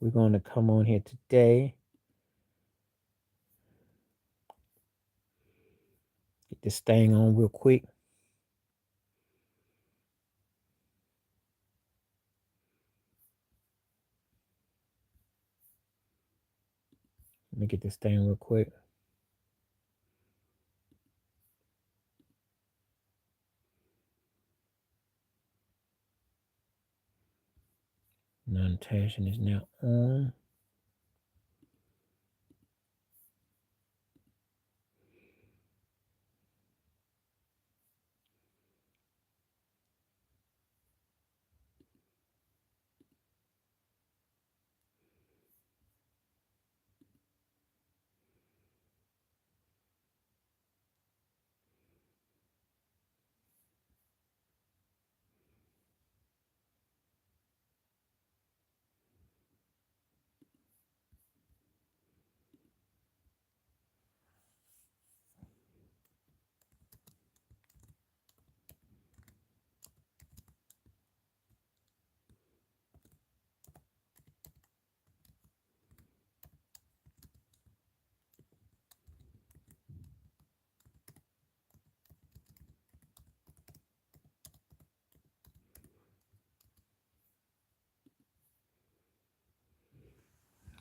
We're going to come on here today. Get this thing on real quick. Let me get this thing real quick. Non-attaching is now on.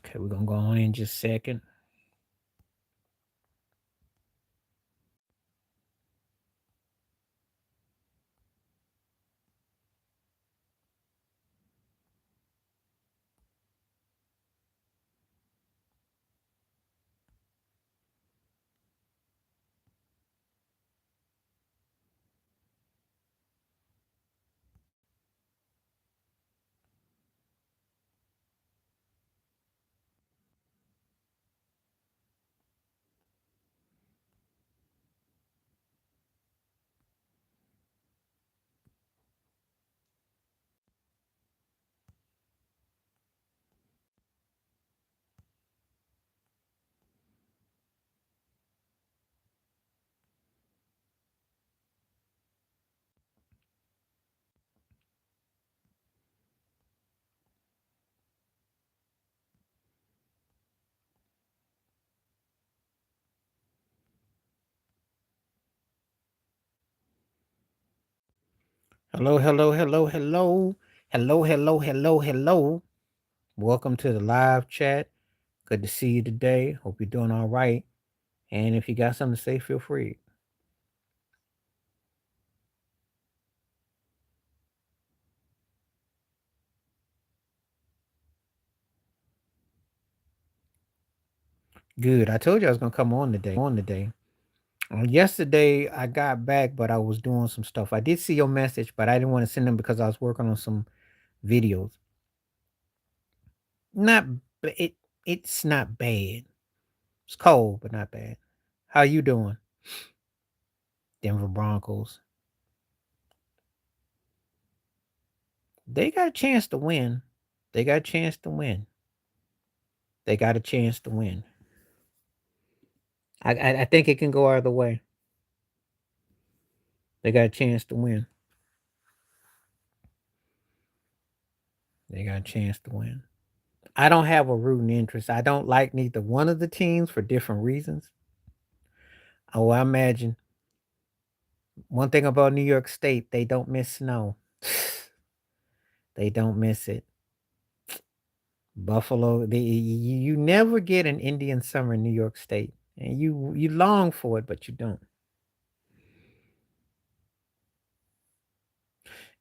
Okay, we're going to go on in just a second. Hello, hello, hello, hello. Hello, hello, hello, hello. Welcome to the live chat. Good to see you today. Hope you're doing all right. And if you got something to say, feel free. Good. I told you I was going to come on today. Yesterday, I got back, but I was doing some stuff. I did see your message, but I didn't want to send them because I was working on some videos. Not it's not bad. It's cold, but not bad. How you doing? Denver Broncos. They got a chance to win. They got a chance to win. They got a chance to win. I think it can go either way. They got a chance to win. They got a chance to win. I don't have a rooting interest. I don't like neither one of the teams for different reasons. Oh, I imagine one thing about New York State, they don't miss snow. They don't miss it. Buffalo, you never get an Indian summer in New York State. And you long for it, but you don't.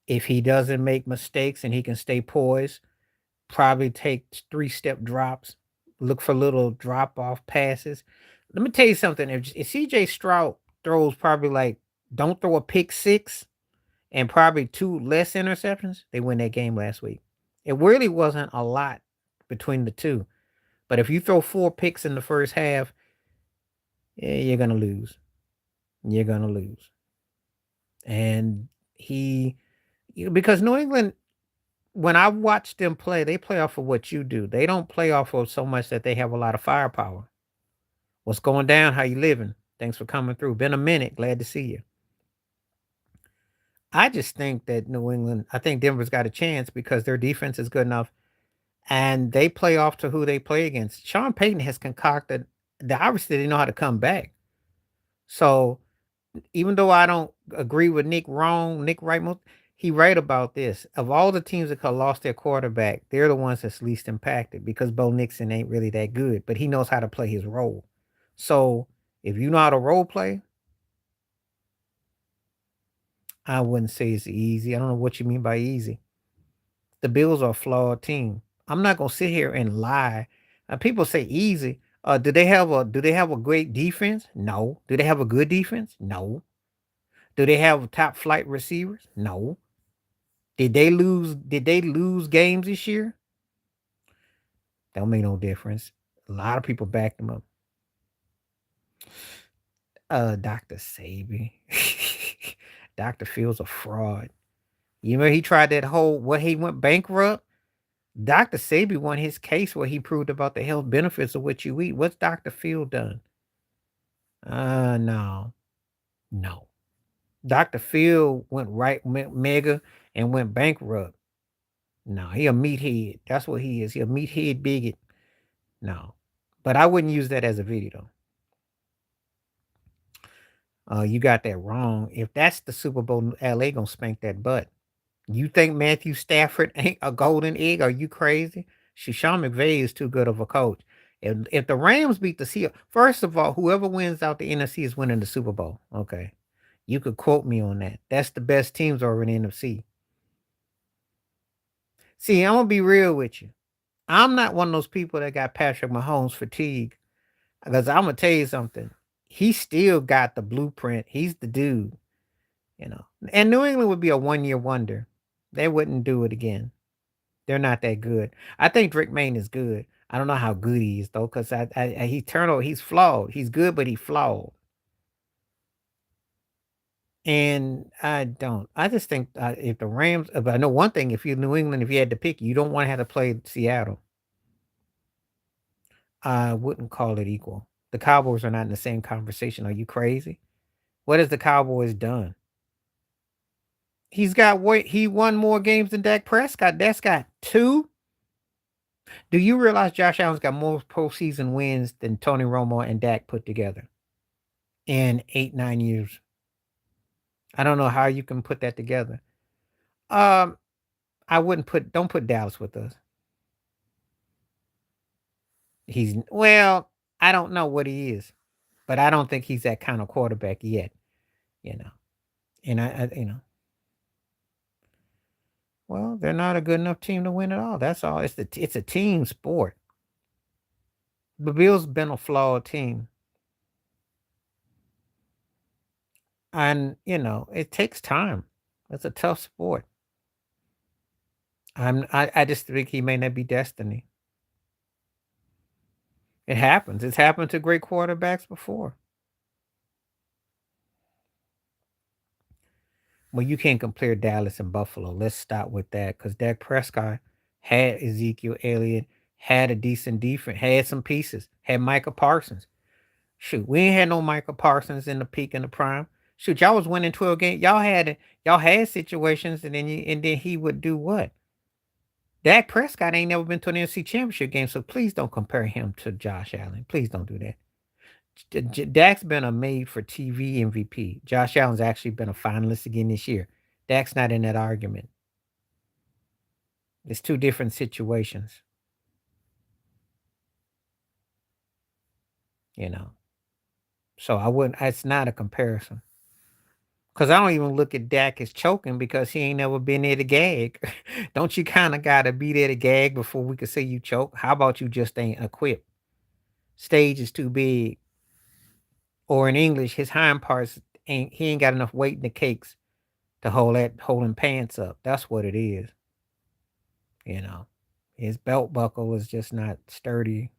If he doesn't make mistakes and he can stay poised, probably take 3-step drops, look for little drop-off passes. Let me tell you something. If CJ Stroud throws probably like don't throw a pick six and probably 2 less interceptions, they win that game last week. It really wasn't a lot between the two. But if you throw 4 picks in the first half, yeah, you're gonna lose. You're gonna lose. And because New England, when I watch them play, they play off of what you do. They don't play off of so much that they have a lot of firepower. What's going down? How you living? Thanks for coming through. Been a minute. Glad to see you. I just think that I think Denver's got a chance because their defense is good enough. and they play off to who they play against. Sean Payton has concocted. They obviously they know how to come back. So even though I don't agree with Nick Wright, he right about this. Of all the teams that could lost their quarterback, they're the ones that's least impacted because Bo Nixon ain't really that good, but he knows how to play his role. So if you know how to role play, I wouldn't say it's easy. I don't know what you mean by easy. The Bills are a flawed team. I'm not gonna sit here and lie. People say easy. Do they have a great defense? No. Do they have a good defense? No. Do they have top flight receivers? No. Did they lose games this year? Don't make no difference. A lot of people backed them up. Dr. Sabi. Dr. Phil's a fraud. You know he tried that whole what he went bankrupt. Dr. Sabi won his case where he proved about the health benefits of what you eat. What's Dr. Phil done? No, no. Dr. Phil went mega and went bankrupt. No, he a meathead. That's what he is. He a meathead bigot. No, but I wouldn't use that as a video. You got that wrong. If that's the Super Bowl, LA gonna spank that butt. You think Matthew Stafford ain't a golden egg? Are you crazy? Sean McVay is too good of a coach. If the Rams beat the Seahawks, first of all, whoever wins out the NFC is winning the Super Bowl. Okay, you could quote me on that. That's the best teams over in the NFC. See, I'm gonna be real with you. I'm not one of those people that got Patrick Mahomes fatigue. Because I'm gonna tell you something. He still got the blueprint. He's the dude, you know. And New England would be a 1 year wonder. They wouldn't do it again. They're not that good. I think Drake Maine is good. I don't know how good he is though, because he's flawed. He's good, but he's flawed. And I don't. I just think if the Rams, but I know one thing: if you're New England, if you had to pick, you don't want to have to play Seattle. I wouldn't call it equal. The Cowboys are not in the same conversation. Are you crazy? What has the Cowboys done? He won more games than Dak Prescott. That's got two. Do you realize Josh Allen's got more postseason wins than Tony Romo and Dak put together in 8, 9 years? I don't know how you can put that together. Um, I wouldn't don't put Dallas with us. Well, I don't know what he is, but I don't think he's that kind of quarterback yet, you know. And well, they're not a good enough team to win at all. That's all. It's a team sport. The Bills been a flawed team. And, it takes time. It's a tough sport. I just think he may not be destiny. It happens. It's happened to great quarterbacks before. Well, you can't compare Dallas and Buffalo. Let's start with that because Dak Prescott had Ezekiel Elliott, had a decent defense, had some pieces, had Micah Parsons. Shoot, we ain't had no Micah Parsons in the peak and the prime. Shoot, y'all was winning 12 games. Y'all had situations, and then he would do what? Dak Prescott ain't never been to an NFC Championship game, so please don't compare him to Josh Allen. Please don't do that. Dak's been a made for TV MVP. Josh Allen's actually been a finalist again this year. Dak's not in that argument. It's two different situations, you know. So I wouldn't. It's not a comparison. Cause I don't even look at Dak as choking because he ain't never been there to gag. Don't you kind of gotta be there to gag before we could say you choke? How about you just ain't equipped? Stage is too big. Or in English, his hind parts he ain't got enough weight in the cakes to holding pants up. That's what it is. You know. His belt buckle is just not sturdy.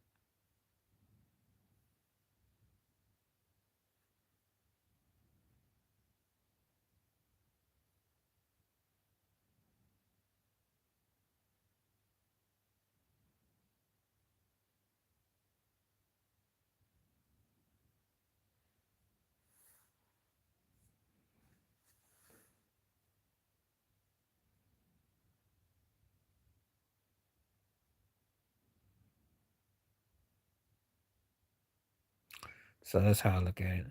So that's how I look at it.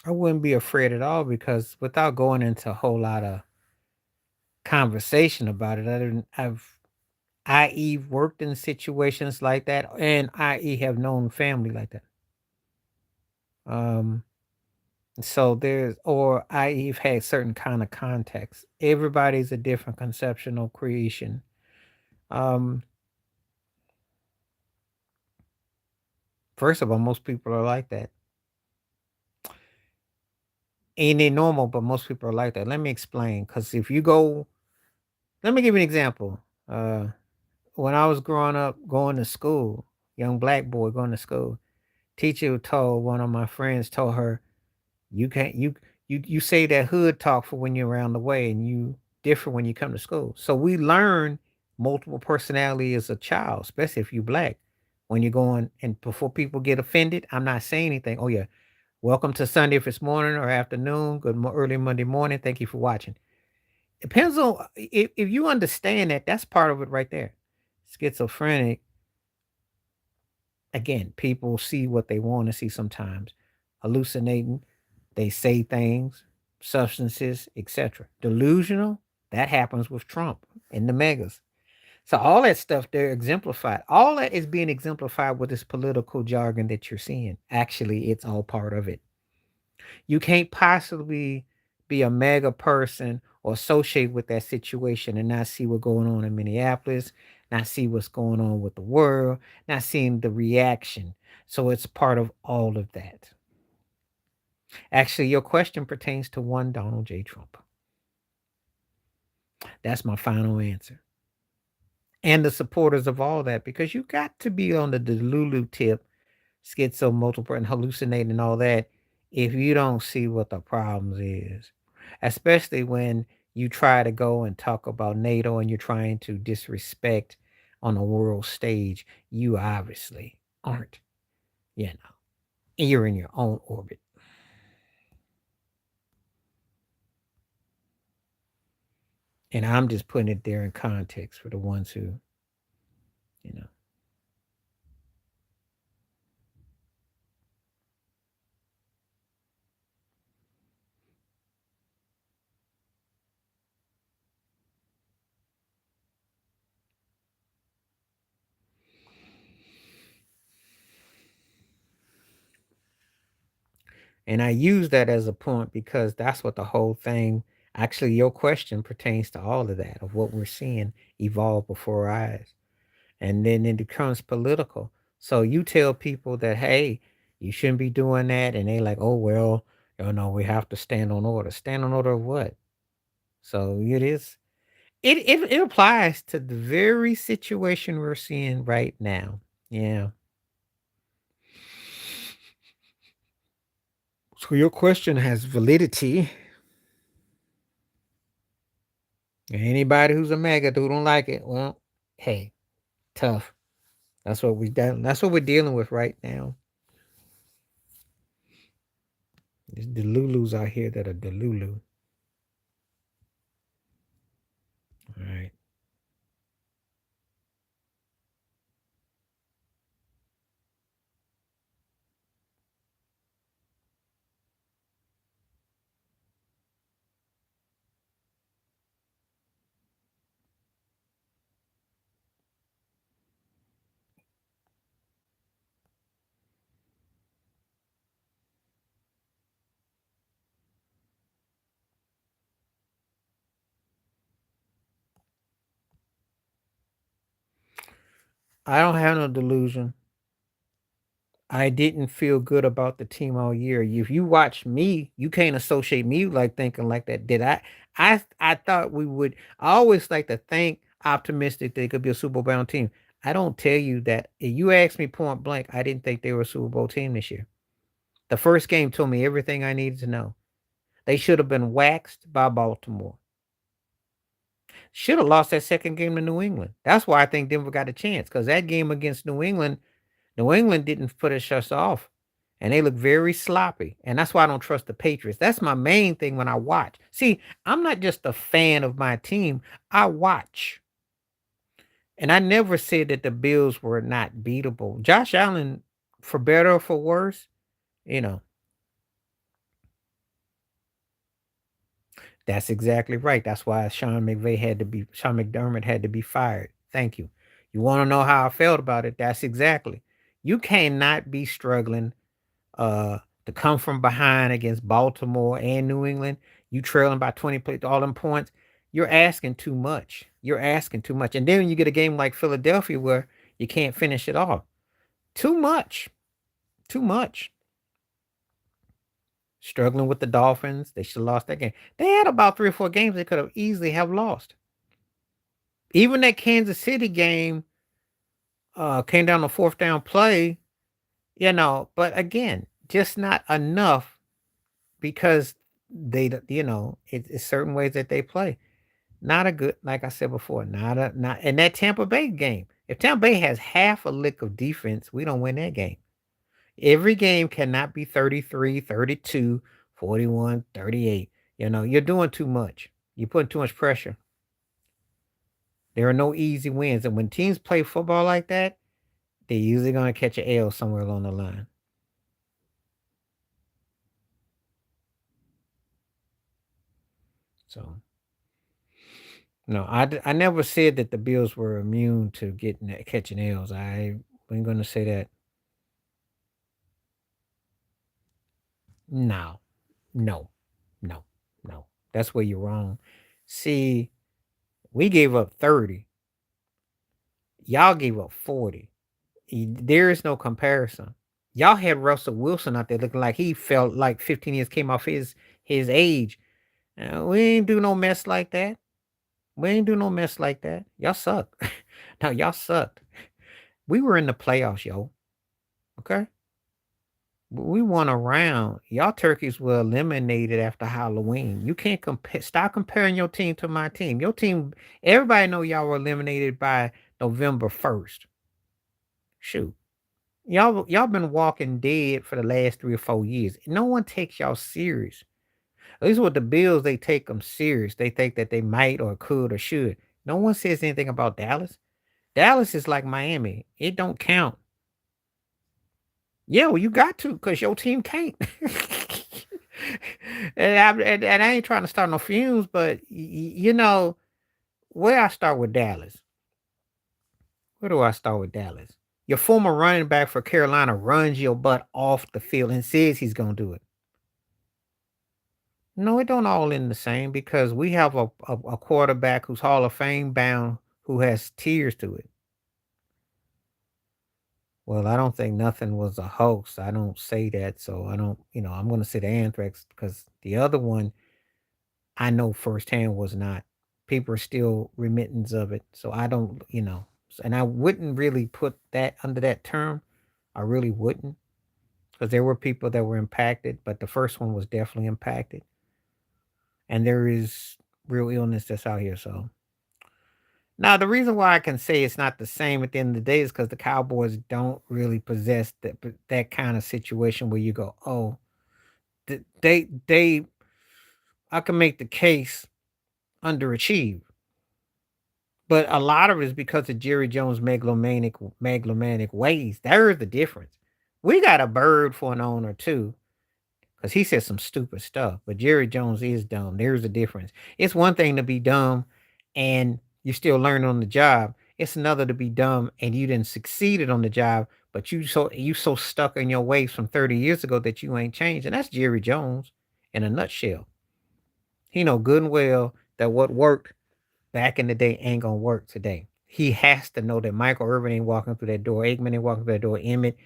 I wouldn't be afraid at all because without going into a whole lot of conversation about it, I've i.e. worked in situations like that and i.e. have known family like that. Um so there's or i.e. have had certain kind of context. Everybody's a different conceptual creation. Um First of all, most people are like that. Ain't it normal, but most people are like that. Let me explain. Because if you go, let me give you an example. Uh, when I was growing up, going to school, young black boy going to school, teacher told one of my friends, told her, you can't, you say that hood talk for when you're around the way and you different when you come to school. So we learn multiple personality as a child, especially if you black. When you're going and before people get offended, I'm not saying anything. Oh yeah, welcome to Sunday if it's morning or afternoon. Early Monday morning. Thank you for watching. Depends on if you understand that. That's part of it right there. Schizophrenic. Again, people see what they want to see sometimes. Hallucinating. They say things, substances, etc. Delusional. That happens with Trump and the megas. So all that stuff they're exemplified. All that is being exemplified with this political jargon that you're seeing. Actually, it's all part of it. You can't possibly be a mega person or associate with that situation and not see what's going on in Minneapolis, not see what's going on with the world, not seeing the reaction. So it's part of all of that. Actually, your question pertains to one Donald J. Trump. That's my final answer. And the supporters of all that, because you got to be on the Delulu tip, schizo, multiple, and hallucinating and all that, if you don't see what the problems is. Especially when you try to go and talk about NATO and you're trying to disrespect on a world stage, you obviously aren't, you know, you're in your own orbit. And I'm just putting it there in context for the ones who, you know. And I use that as a point because that's what the whole thing actually your question pertains to all of that of what we're seeing evolve before our eyes. And then it becomes political. So you tell people that, hey, you shouldn't be doing that, and they like, oh well, you know, we have to stand on order. Stand on order of what? So it is. It applies to the very situation we're seeing right now. Yeah. So your question has validity. Anybody who's a mega who don't like it, well, hey, tough. That's what we done. That's what we're dealing with right now. There's the Lulus out here that are the Lulu. All right. I don't have no delusion. I didn't feel good about the team all year. If you watch me, you can't associate me like thinking like that. Did I? I thought we would. I always like to think optimistic they could be a Super Bowl bound team. I don't tell you that. If you ask me point blank, I didn't think they were a Super Bowl team this year. The first game told me everything I needed to know. They should have been waxed by Baltimore. Should have lost that second game to New England. That's why I think Denver got a chance because that game against New England didn't put us off. and they look very sloppy. And that's why I don't trust the Patriots. That's my main thing when I watch. See, I'm not just a fan of my team, I watch. And I never said that the Bills were not beatable. Josh Allen, for better or for worse, you know, that's exactly right. That's why Sean McDermott had to be fired. Thank you. You want to know how I felt about it? That's exactly. You cannot be struggling to come from behind against Baltimore and New England. You trailing by 20 points, all them points. You're asking too much. You're asking too much. And then when you get a game like Philadelphia where you can't finish it off. Too much. Too much. Struggling with the Dolphins. They should have lost that game. They had about 3 or 4 games they could have easily have lost. Even that Kansas City game came down to fourth down play, but again, just not enough because it's certain ways that they play. Not a good, like I said before, not in that Tampa Bay game. If Tampa Bay has half a lick of defense, we don't win that game. Every game cannot be 33, 32, 41, 38. You're doing too much. You're putting too much pressure. There are no easy wins. And when teams play football like that, they're usually going to catch an L somewhere along the line. So, no, I never said that the Bills were immune to catching L's. I ain't going to say that. No, no, no, no. That's where you're wrong. See, we gave up 30. Y'all gave up 40. There is no comparison. Y'all had Russell Wilson out there looking like he felt like 15 years came off his age. We ain't do no mess like that. We ain't do no mess like that. Y'all suck. No, y'all sucked. We were in the playoffs, yo. Okay? We won a round. Y'all turkeys were eliminated after Halloween. You can't compare. Stop comparing your team to my team. Your team, everybody know y'all were eliminated by November 1st. Shoot. Y'all been walking dead for the last 3 or 4 years. No one takes y'all serious. At least with the Bills, they take them serious. They think that they might or could or should. No one says anything about Dallas. Dallas is like Miami. It don't count. Yeah, well, you got to because your team can't. And I ain't trying to start no fumes, but where I start with Dallas. Where do I start with Dallas? Your former running back for Carolina runs your butt off the field and says he's gonna do it. No, it don't all end the same because we have a quarterback who's Hall of Fame bound who has tears to it. Well, I don't think nothing was a hoax. I don't say that, so I don't. I'm going to say the anthrax because the other one I know firsthand was not. People are still remittance of it, so I don't. And I wouldn't really put that under that term. I really wouldn't because there were people that were impacted, but the first one was definitely impacted, and there is real illness that's out here. So now the reason why I can say it's not the same at the end of the day is because the Cowboys don't really possess that kind of situation where you go, oh, they I can make the case underachieve. But a lot of it is because of Jerry Jones' megalomaniac ways. There's the difference. We got a bird for an owner too, because he said some stupid stuff. But Jerry Jones is dumb. There's a difference. It's one thing to be dumb and you're still learning on the job. It's another to be dumb and you didn't succeeded on the job, but you so stuck in your ways from 30 years ago that you ain't changed. And that's Jerry Jones in a nutshell. He know good and well that what worked back in the day ain't gonna work today. He has to know that Michael Irvin ain't walking through that door, Aikman ain't walking through that door, Emmett,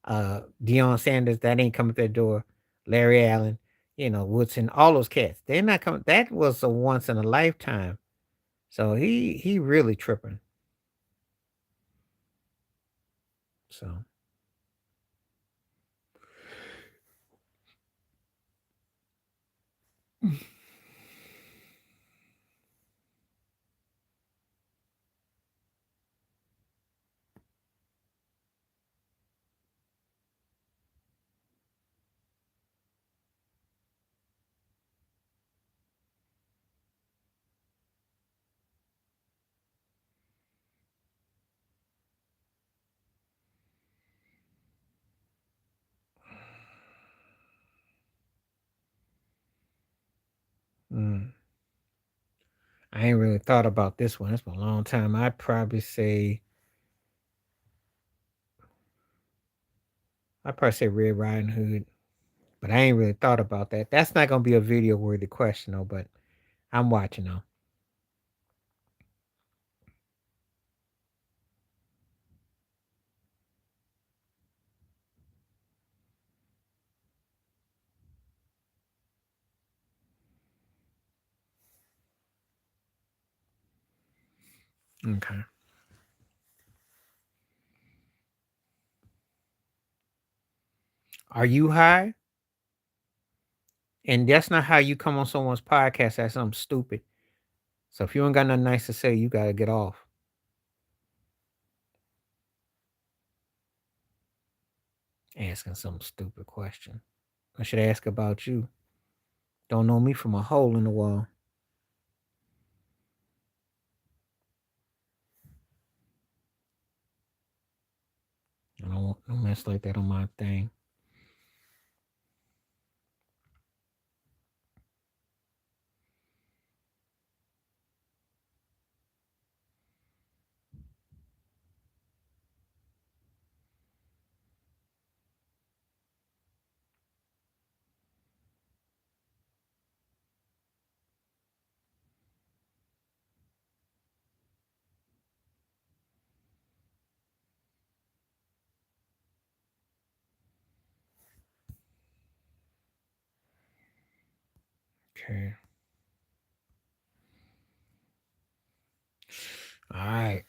Deion Sanders, that ain't coming through that door, Larry Allen, Woodson, all those cats. They're not coming. That was a once in a lifetime. So he really tripping. So Mm. I ain't really thought about this one. It's been a long time. I'd probably say Red Riding Hood, but I ain't really thought about that. That's not gonna be a video worthy question though. But I'm watching though. Okay. Are you high? And that's not how you come on someone's podcast. That's something stupid. So if you ain't got nothing nice to say, you gotta get off. Asking some stupid question. I should ask about you. Don't know me from a hole in the wall. I don't want no mess like that on my thing. Okay. All right.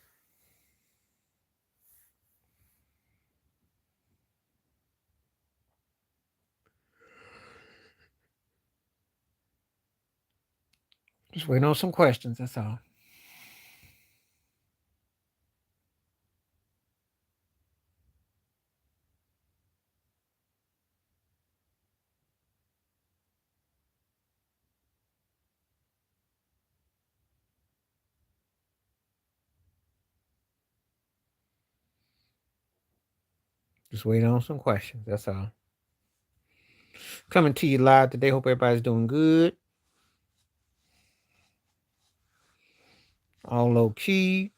Just waiting on some questions. That's all. Just waiting on some questions. That's all. Coming to you live today. Hope everybody's doing good. All low key.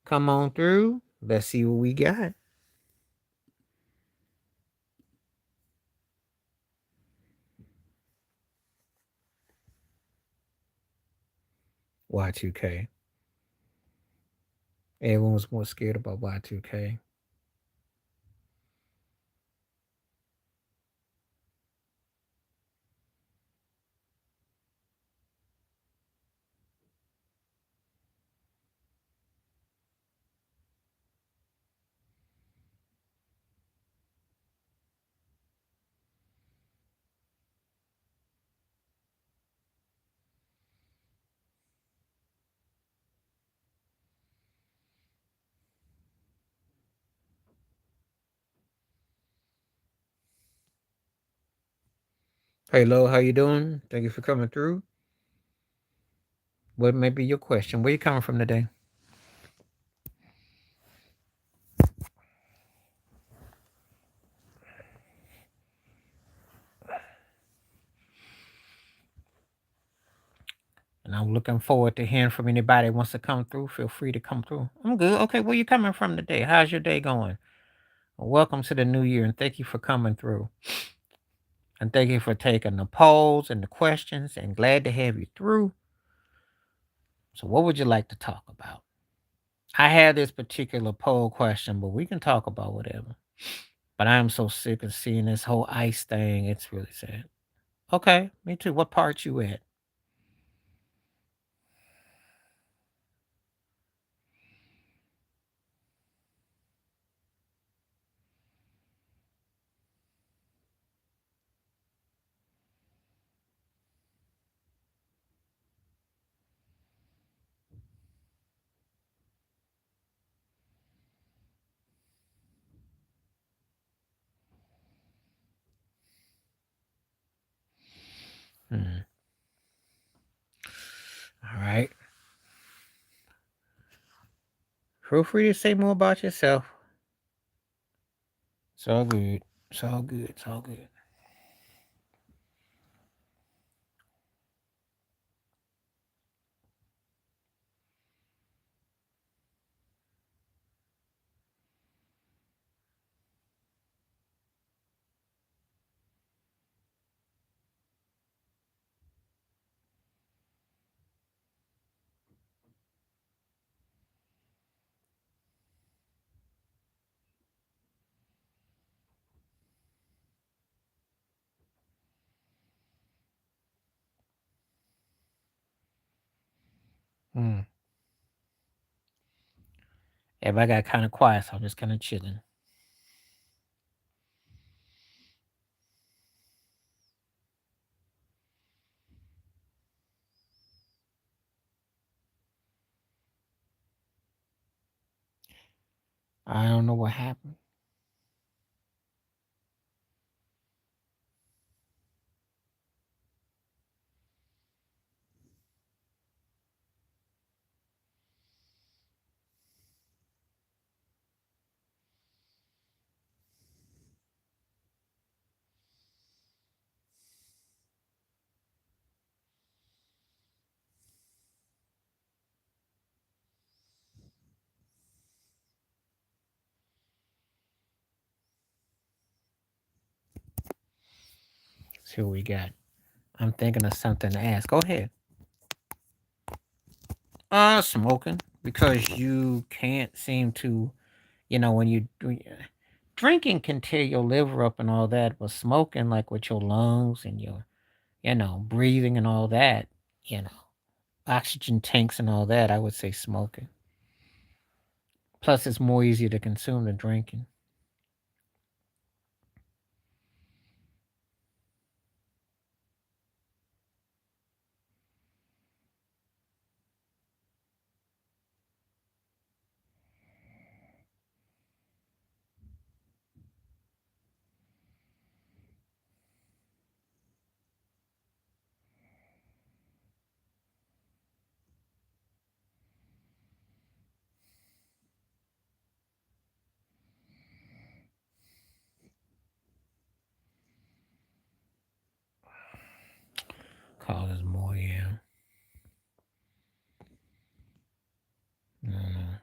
Come on through. Let's see what we got. Y2K. Everyone was more scared about Y2K. Hey, Lo, how you doing? Thank you for coming through. What may be your question? Where you coming from today? And I'm looking forward to hearing from anybody that wants to come through. Feel free to come through. I'm good. Okay, where you coming from today? How's your day going? Well, welcome to the new year, and thank you for coming through. And thank you for taking the polls and the questions, and glad to have you through. So, what would you like to talk about? I had this particular poll question, but we can talk about whatever. But I am so sick of seeing this whole ICE thing. It's really sad. Okay, me too. What part you at? Hmm. All right. Feel free to say more about yourself. It's all good. It's all good. It's all good. Mm. Everybody got kind of quiet, so I'm just kind of chilling. I don't know what happened. See what we got. I'm thinking of something to ask. Go ahead. Smoking because you can't seem to, when drinking can tear your liver up and all that, but smoking, like with your lungs and your, breathing and all that, you know, oxygen tanks and all that, I would say smoking. Plus, it's more easier to consume than drinking. Causes more, yeah. Mm.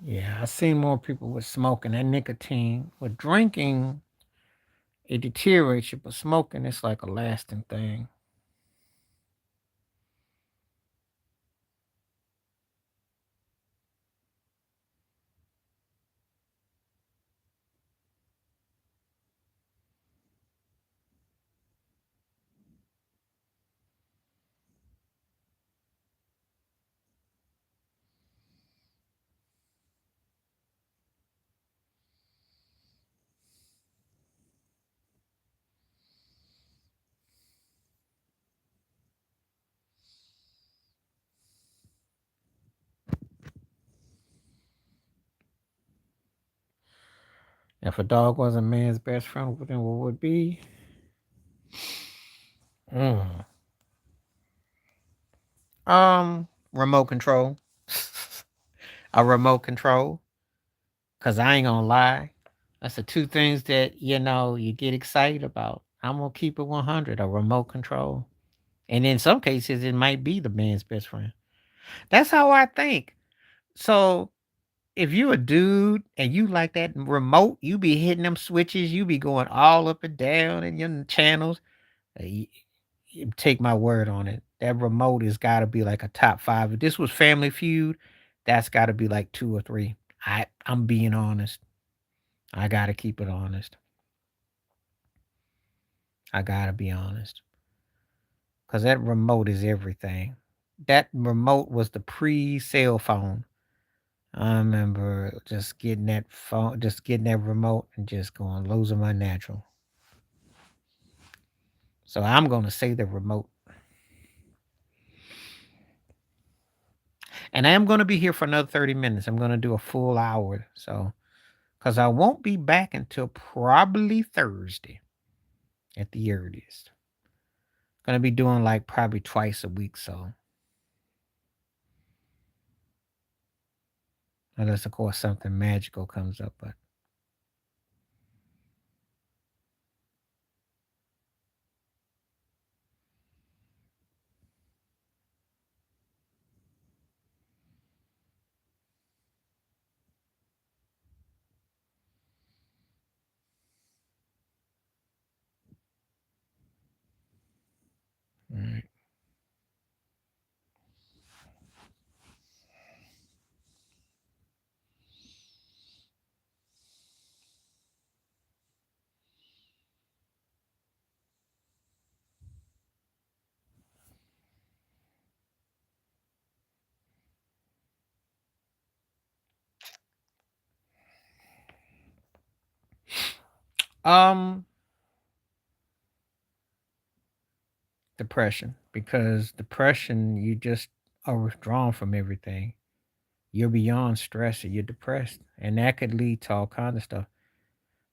Yeah, I've seen more people with smoking and nicotine. With drinking, it deteriorates you, but smoking, it's like a lasting thing. If a dog was a man's best friend, then what would be? Mm. Remote control. A remote control. Cause I ain't gonna lie. That's the two things that, you get excited about. I'm gonna keep it 100, a remote control. And in some cases, it might be the man's best friend. That's how I think. So if you a dude and you like that remote, you be hitting them switches, you be going all up and down in your channels. You take my word on it. That remote has got to be like a top five. If this was Family Feud, that's got to be like two or three. I'm being honest. I got to keep it honest. I got to be honest because that remote is everything. That remote was the pre-cell phone. I remember just getting that remote and just going losing my natural. So I'm gonna say the remote, and I am gonna be here for another 30 minutes. I'm gonna do a full hour, so because I won't be back until probably Thursday at the earliest. Gonna be doing like probably twice a week, so unless of course something magical comes up, but mm, Um, Depression, because depression, you just are withdrawn from everything. You're beyond stress and you're depressed, and that could lead to all kinds of stuff.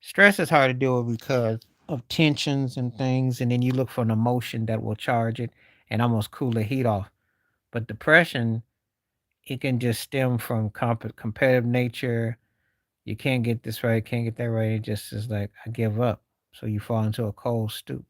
Stress is hard to deal with because of tensions and things, and then you look for an emotion that will charge it and almost cool the heat off. But depression, it can just stem from competitive nature. You can't get this right, can't get that right. It just is like I give up. So you fall into a cold stoop.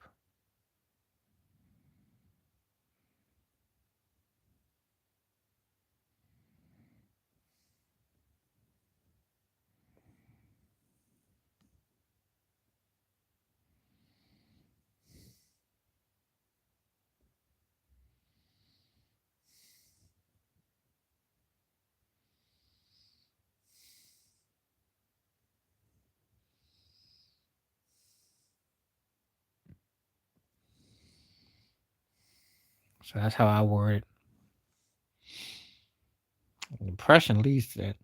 So that's how I word it. Depression leads to that.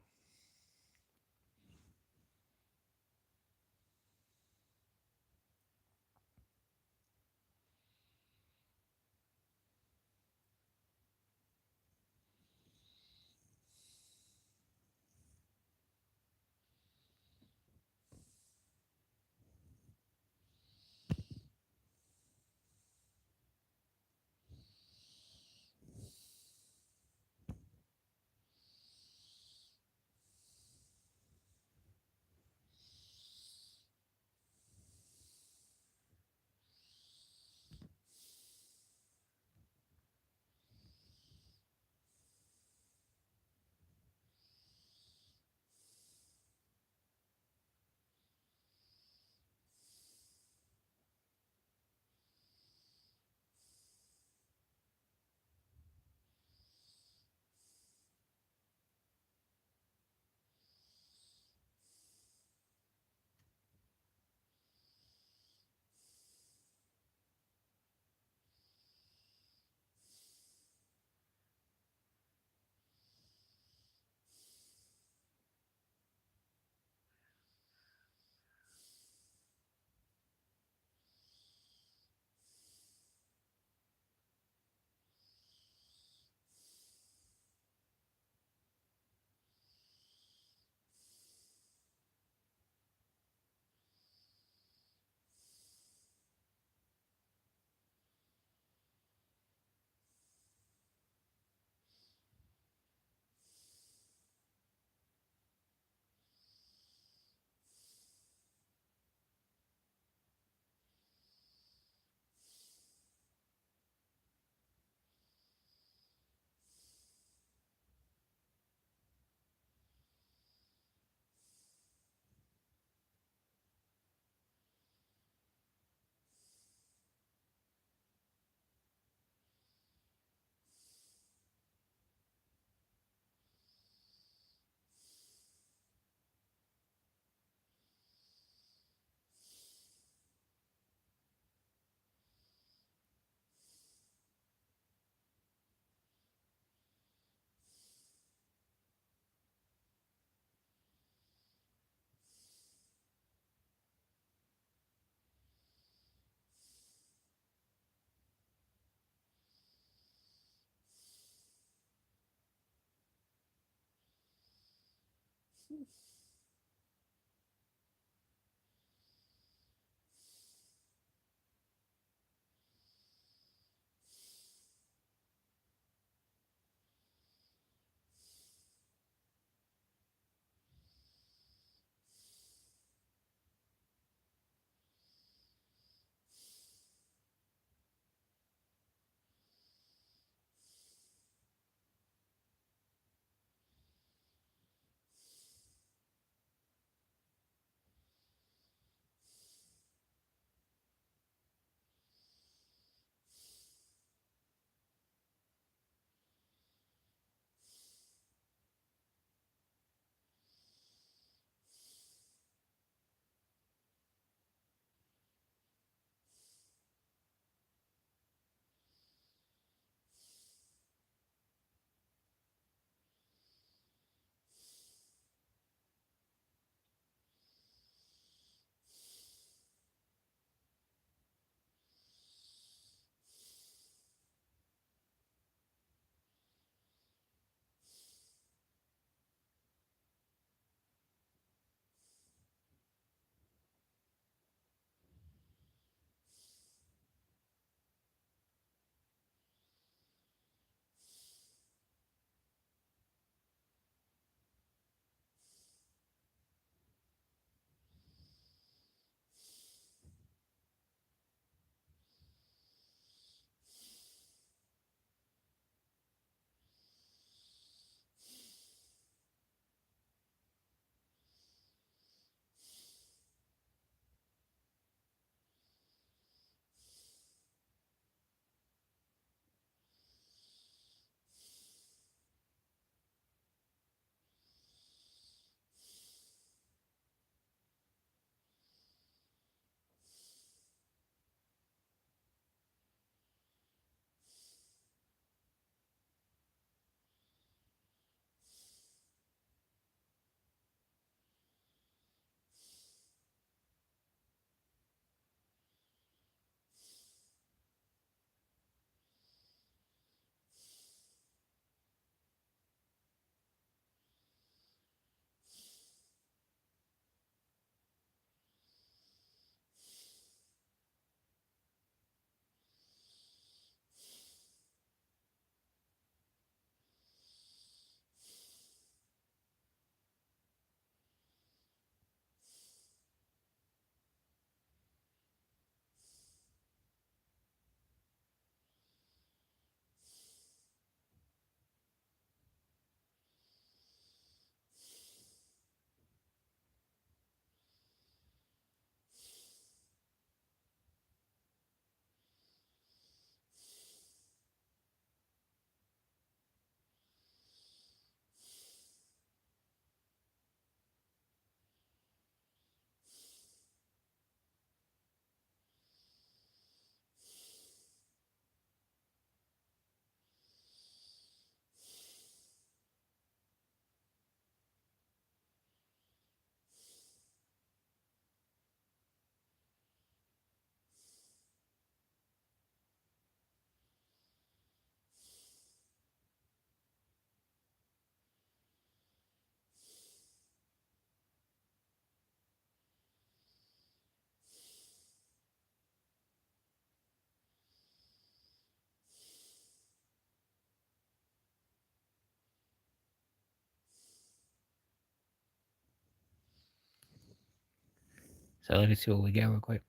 So let me see what we got real quick.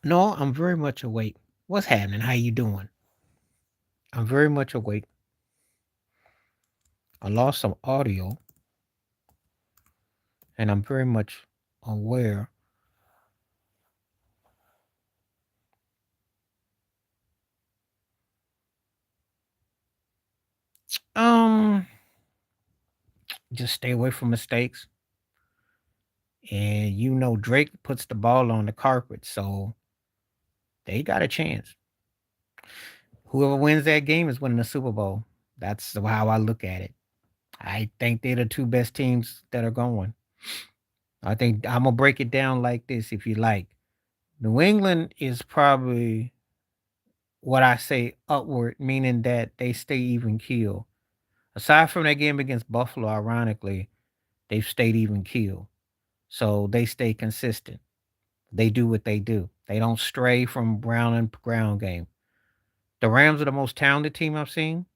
No, I'm very much awake. What's happening? How you doing? I'm very much awake. I lost some audio, and I'm very much aware. Um, just stay away from mistakes. And Drake puts the ball on the carpet, so they got a chance. Whoever wins that game is winning the Super Bowl. That's how I look at it. I think they're the two best teams that are going. I think I'm gonna break it down like this, if you like. New England is probably what I say upward, meaning that they stay even keel. Aside from that game against Buffalo, ironically, they've stayed even keel. So they stay consistent. They do what they do. They don't stray from ground game. The Rams are the most talented team I've seen.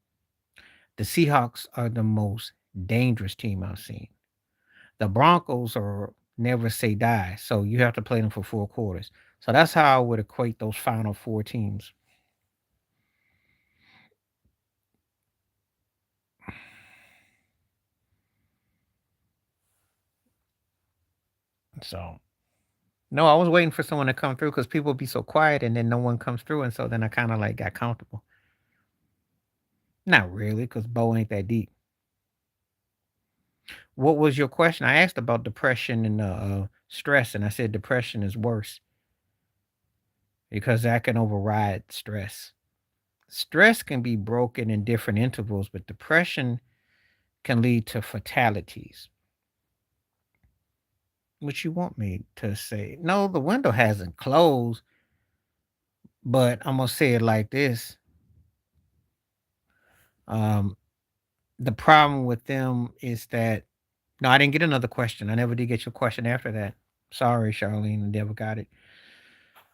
The Seahawks are the most dangerous team I've seen. The Broncos are never say die, so you have to play them for 4 quarters. So that's how I would equate those final four teams. So no, I was waiting for someone to come through because people be so quiet and then no one comes through, and so then I kind of like got comfortable. Not really, because Bo ain't that deep. What was your question? I asked about depression and stress, and I said depression is worse because that can override stress. Stress can be broken in different intervals, but depression can lead to fatalities. What you want me to say? No, the window hasn't closed, but I'm gonna say it like this. Um, the problem with them is that no, I didn't get another question. I never did get your question after that. Sorry, Charlene, I never got it.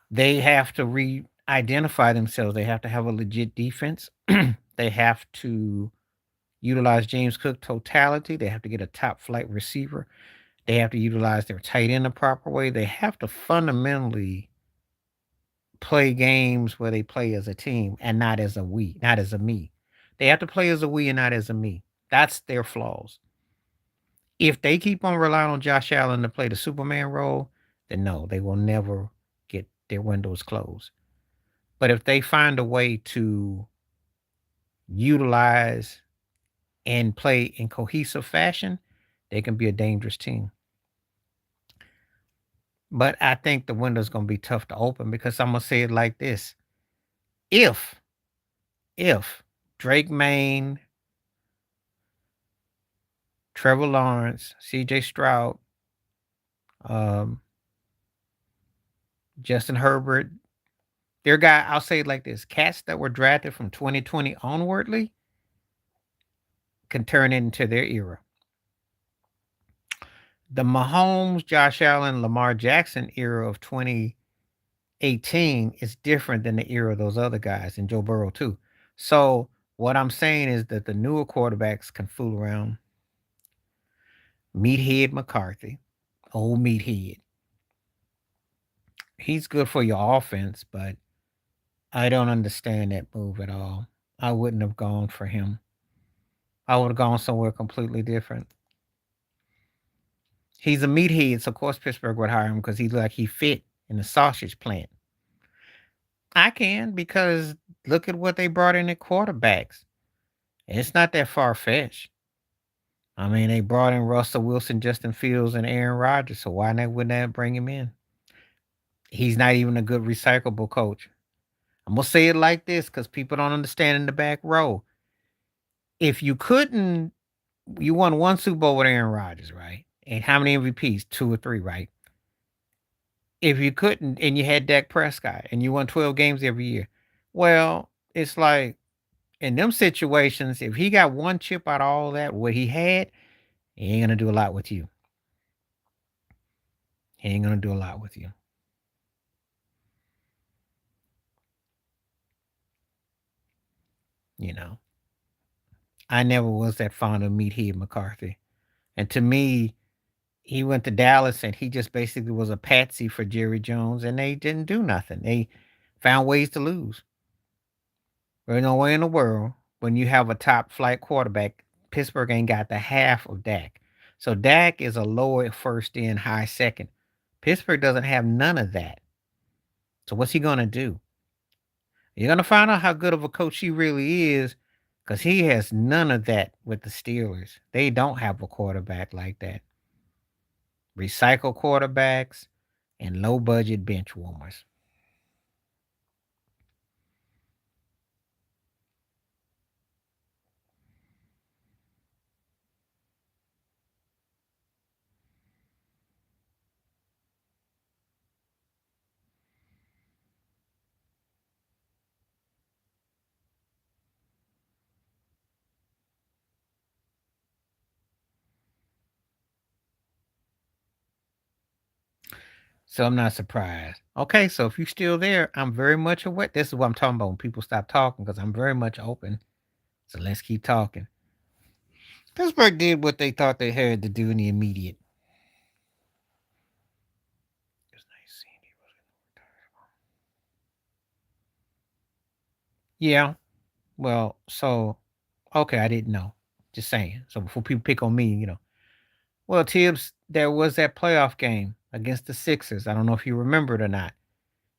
They have to re-identify themselves. They have to have a legit defense. They have to utilize James Cook totality. They have to get a top flight receiver. They have to utilize their tight end the proper way. They have to fundamentally play games where they play as a team and not as a we, not as a me. They have to play as a we and not as a me. That's their flaws. If they keep on relying on Josh Allen to play the Superman role, then no, they will never get their windows closed. But if they find a way to utilize and play in cohesive fashion, they can be a dangerous team. But I think the window's going to be tough to open because I'm going to say it like this. If, if Drake Maine, Trevor Lawrence, CJ Stroud, um, Justin Herbert, I'll say it like this, cats that were drafted from 2020 onwardly can turn into their era. The Mahomes, Josh Allen, Lamar Jackson era of 2018 is different than the era of those other guys, and Joe Burrow too. So what I'm saying is that the newer quarterbacks can fool around. Meathead McCarthy, old meathead. He's good for your offense, but I don't understand that move at all. I wouldn't have gone for him. I would have gone somewhere completely different. He's a meathead, so of course Pittsburgh would hire him because he fit in the sausage plant. I can because look at what they brought in at quarterbacks. It's not that far fetched. I mean, they brought in Russell Wilson, Justin Fields, and Aaron Rodgers. So why not wouldn't that bring him in? He's not even a good recyclable coach. I'm gonna say it like this because people don't understand in the back row. If you couldn't, you won one Super Bowl with Aaron Rodgers, right? And how many MVPs? Two or three, right? If you couldn't, and you had Dak Prescott, and you won 12 games every year, well, it's like in them situations, if he got one chip out of all that, what he had, he ain't gonna do a lot with you. He ain't gonna do a lot with you. You know, I never was that fond of Meathead McCarthy, and to me, he went to Dallas and he just basically was a patsy for Jerry Jones, and they didn't do nothing. They found ways to lose. There's no way in the world when you have a top flight quarterback, Pittsburgh ain't got the half of Dak. So Dak is a lower first in, high second. Pittsburgh doesn't have none of that. So what's he gonna do? You're gonna find out how good of a coach he really is, because he has none of that with the Steelers. They don't have a quarterback like that. Recycle quarterbacks and low budget bench warmers. So I'm not surprised. Okay, so if you're still there, I'm very much aware. This is what I'm talking about when people stop talking, because I'm very much open. So let's keep talking. Pittsburgh did what they thought they had to do in the immediate. Yeah, well, so okay, I didn't know. Just saying. So before people pick on me. Well, Tibbs, there was that playoff game against the Sixers. I don't know if you remember it or not.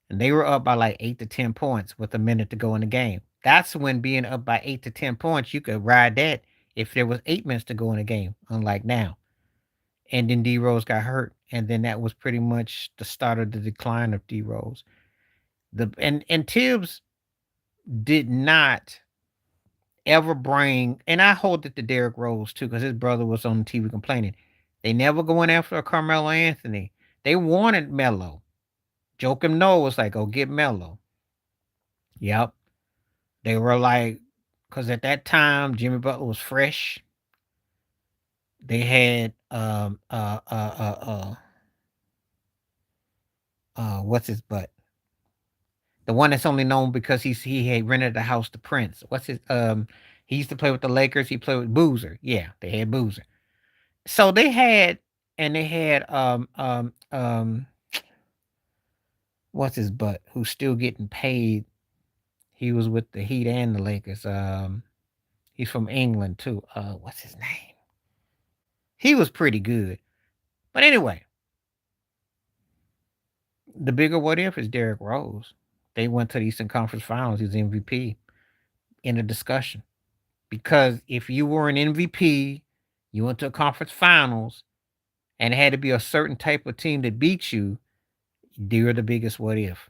And they were up by like 8 to 10 points with a minute to go in the game. That's when being up by 8 to 10 points, you could ride that if there was 8 minutes to go in the game, unlike now. And then D Rose got hurt. And then that was pretty much the start of the decline of D Rose. And Tibbs did not ever bring, and I hold it to Derrick Rose too, because his brother was on the TV complaining. They never going after a Carmelo Anthony. They wanted Melo. Joakim Noah was like, "Go get Melo." Yep. They were like, because at that time Jimmy Butler was fresh. They had what's his butt? The one that's only known because he had rented the house to Prince. What's his he used to play with the Lakers. He played with Boozer. Yeah, they had Boozer. So they had what's his butt, who's still getting paid. He was with the Heat and the Lakers. He's from England too. What's his name? He was pretty good. But anyway, the bigger what if is Derrick Rose. They went to the Eastern Conference Finals. He's MVP in the discussion. Because if you were an MVP, you went to a conference finals, and it had to be a certain type of team that beat you, you're the biggest what if.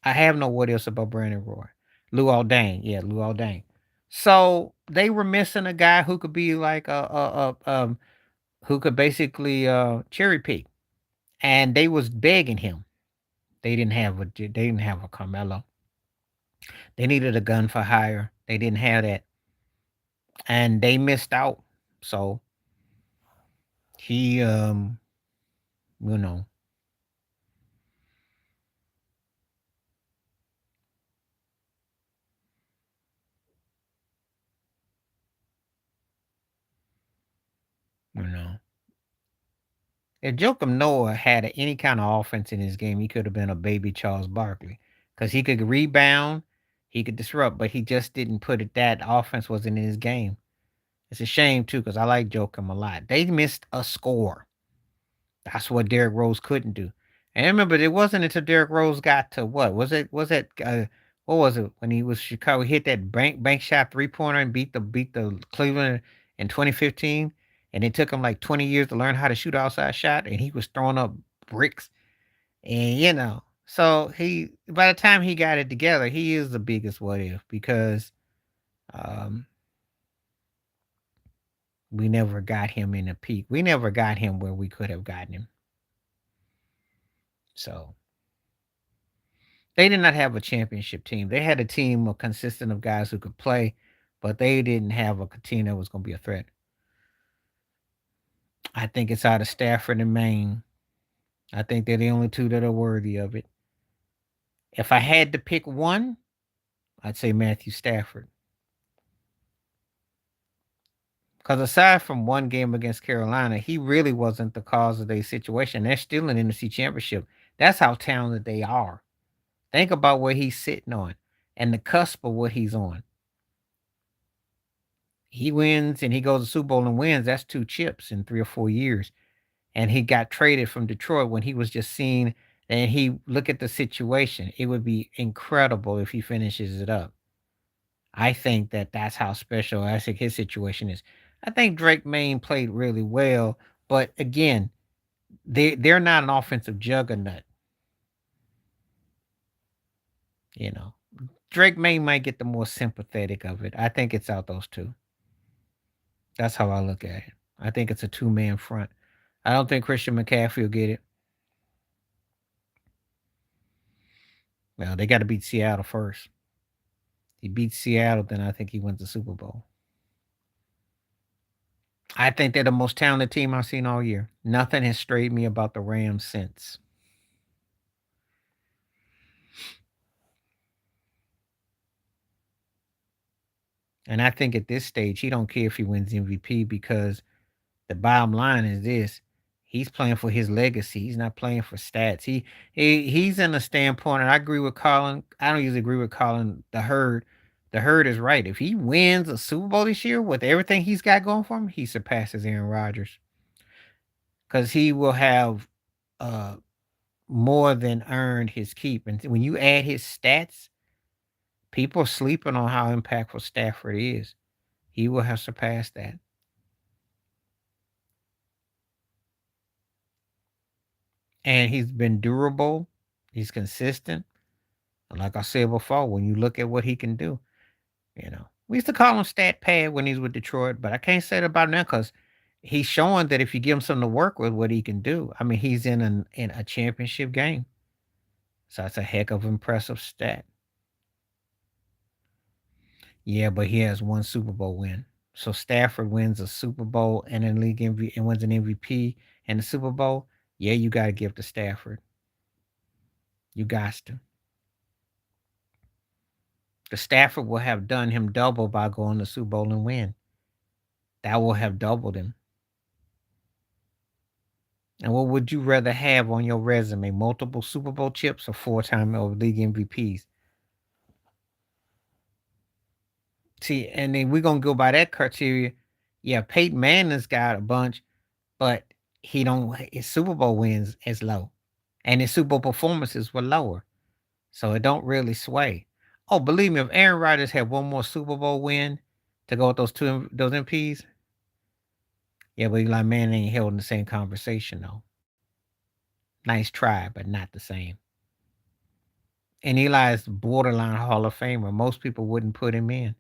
I have no what ifs about Brandon Roy. Lou Aldang. Yeah, Lou Aldang. So they were missing a guy who could be like who could basically cherry pick. And they was begging him. They didn't have a Carmelo. They needed a gun for hire. They didn't have that. And they missed out. So he you know, you know. If Joakim Noah had any kind of offense in his game, he could have been a baby Charles Barkley. Because he could rebound, he could disrupt, but he just didn't put it, that offense wasn't in his game. It's a shame too, because I like Joakim a lot. They missed a score. That's what Derrick Rose couldn't do. And remember, it wasn't until Derrick Rose got to what? What was it when he was Chicago? He hit that bank shot 3-pointer and beat the Cleveland in 2015. And it took him like 20 years to learn how to shoot outside shot, and he was throwing up bricks. And so he, by the time he got it together, he is the biggest what if, because um we never got him in a peak. We never got him where we could have gotten him. So they did not have a championship team. They had a team consistent of guys who could play, but they didn't have a team that was going to be a threat. I think it's out of Stafford and Maine. I think they're the only two that are worthy of it. If I had to pick one, I'd say Matthew Stafford, Because aside from one game against Carolina, he really wasn't the cause of their situation. They're still in the NFC Championship. That's how talented they are. Think about where he's sitting on and the cusp of what he's on. He wins and he goes to Super Bowl and wins. That's 2 chips in 3 or 4 years. And he got traded from Detroit when he was just seen. And he look at the situation. It would be incredible if he finishes it up. I think that that's how special I think his situation is. I think Drake Maine played really well, but again, they're not an offensive juggernaut. You know, Drake Maine might get the more sympathetic of it. I think it's out those two. That's how I look at it. I think it's a 2-man front. I don't think Christian McCaffrey will get it. Well, they got to beat Seattle first. He beats Seattle, then I think he wins the Super Bowl. I think they're the most talented team I've seen all year. Nothing has strayed me about the Rams since. And I think at this stage, he don't care if he wins MVP because the bottom line is this: he's playing for his legacy. He's not playing for stats. He's in a standpoint, and I agree with Colin. I don't usually agree with Colin. The herd is right. If he wins a Super Bowl this year with everything he's got going for him, he surpasses Aaron Rodgers because he will have uh more than earned his keep. And when you add his stats, people are sleeping on how impactful Stafford is. He will have surpassed that. And he's been durable. He's consistent. And like I said before, when you look at what he can do, we used to call him Stat Pad when he's with Detroit, but I can't say that about him now because he's showing that if you give him something to work with, what he can do. I mean, he's in a championship game, so that's a heck of impressive stat. Yeah, but he has one Super Bowl win. So Stafford wins a Super Bowl and a league MVP and wins an MVP and the Super Bowl. Yeah, you got to give to Stafford. You got to. The Stafford will have done him double by going to Super Bowl and win. That will have doubled him. And what would you rather have on your resume? Multiple Super Bowl chips or 4-time league MVPs? See, and then we're gonna go by that criteria. Yeah, Peyton Manning's got a bunch, but he don't his Super Bowl wins is low. And his Super Bowl performances were lower. So it don't really sway. Oh, believe me, if Aaron Rodgers had one more Super Bowl win to go with those MPs, yeah, but Eli Manning ain't held in the same conversation though. Nice try, but not the same. And Eli is borderline Hall of Famer. Most people wouldn't put him in.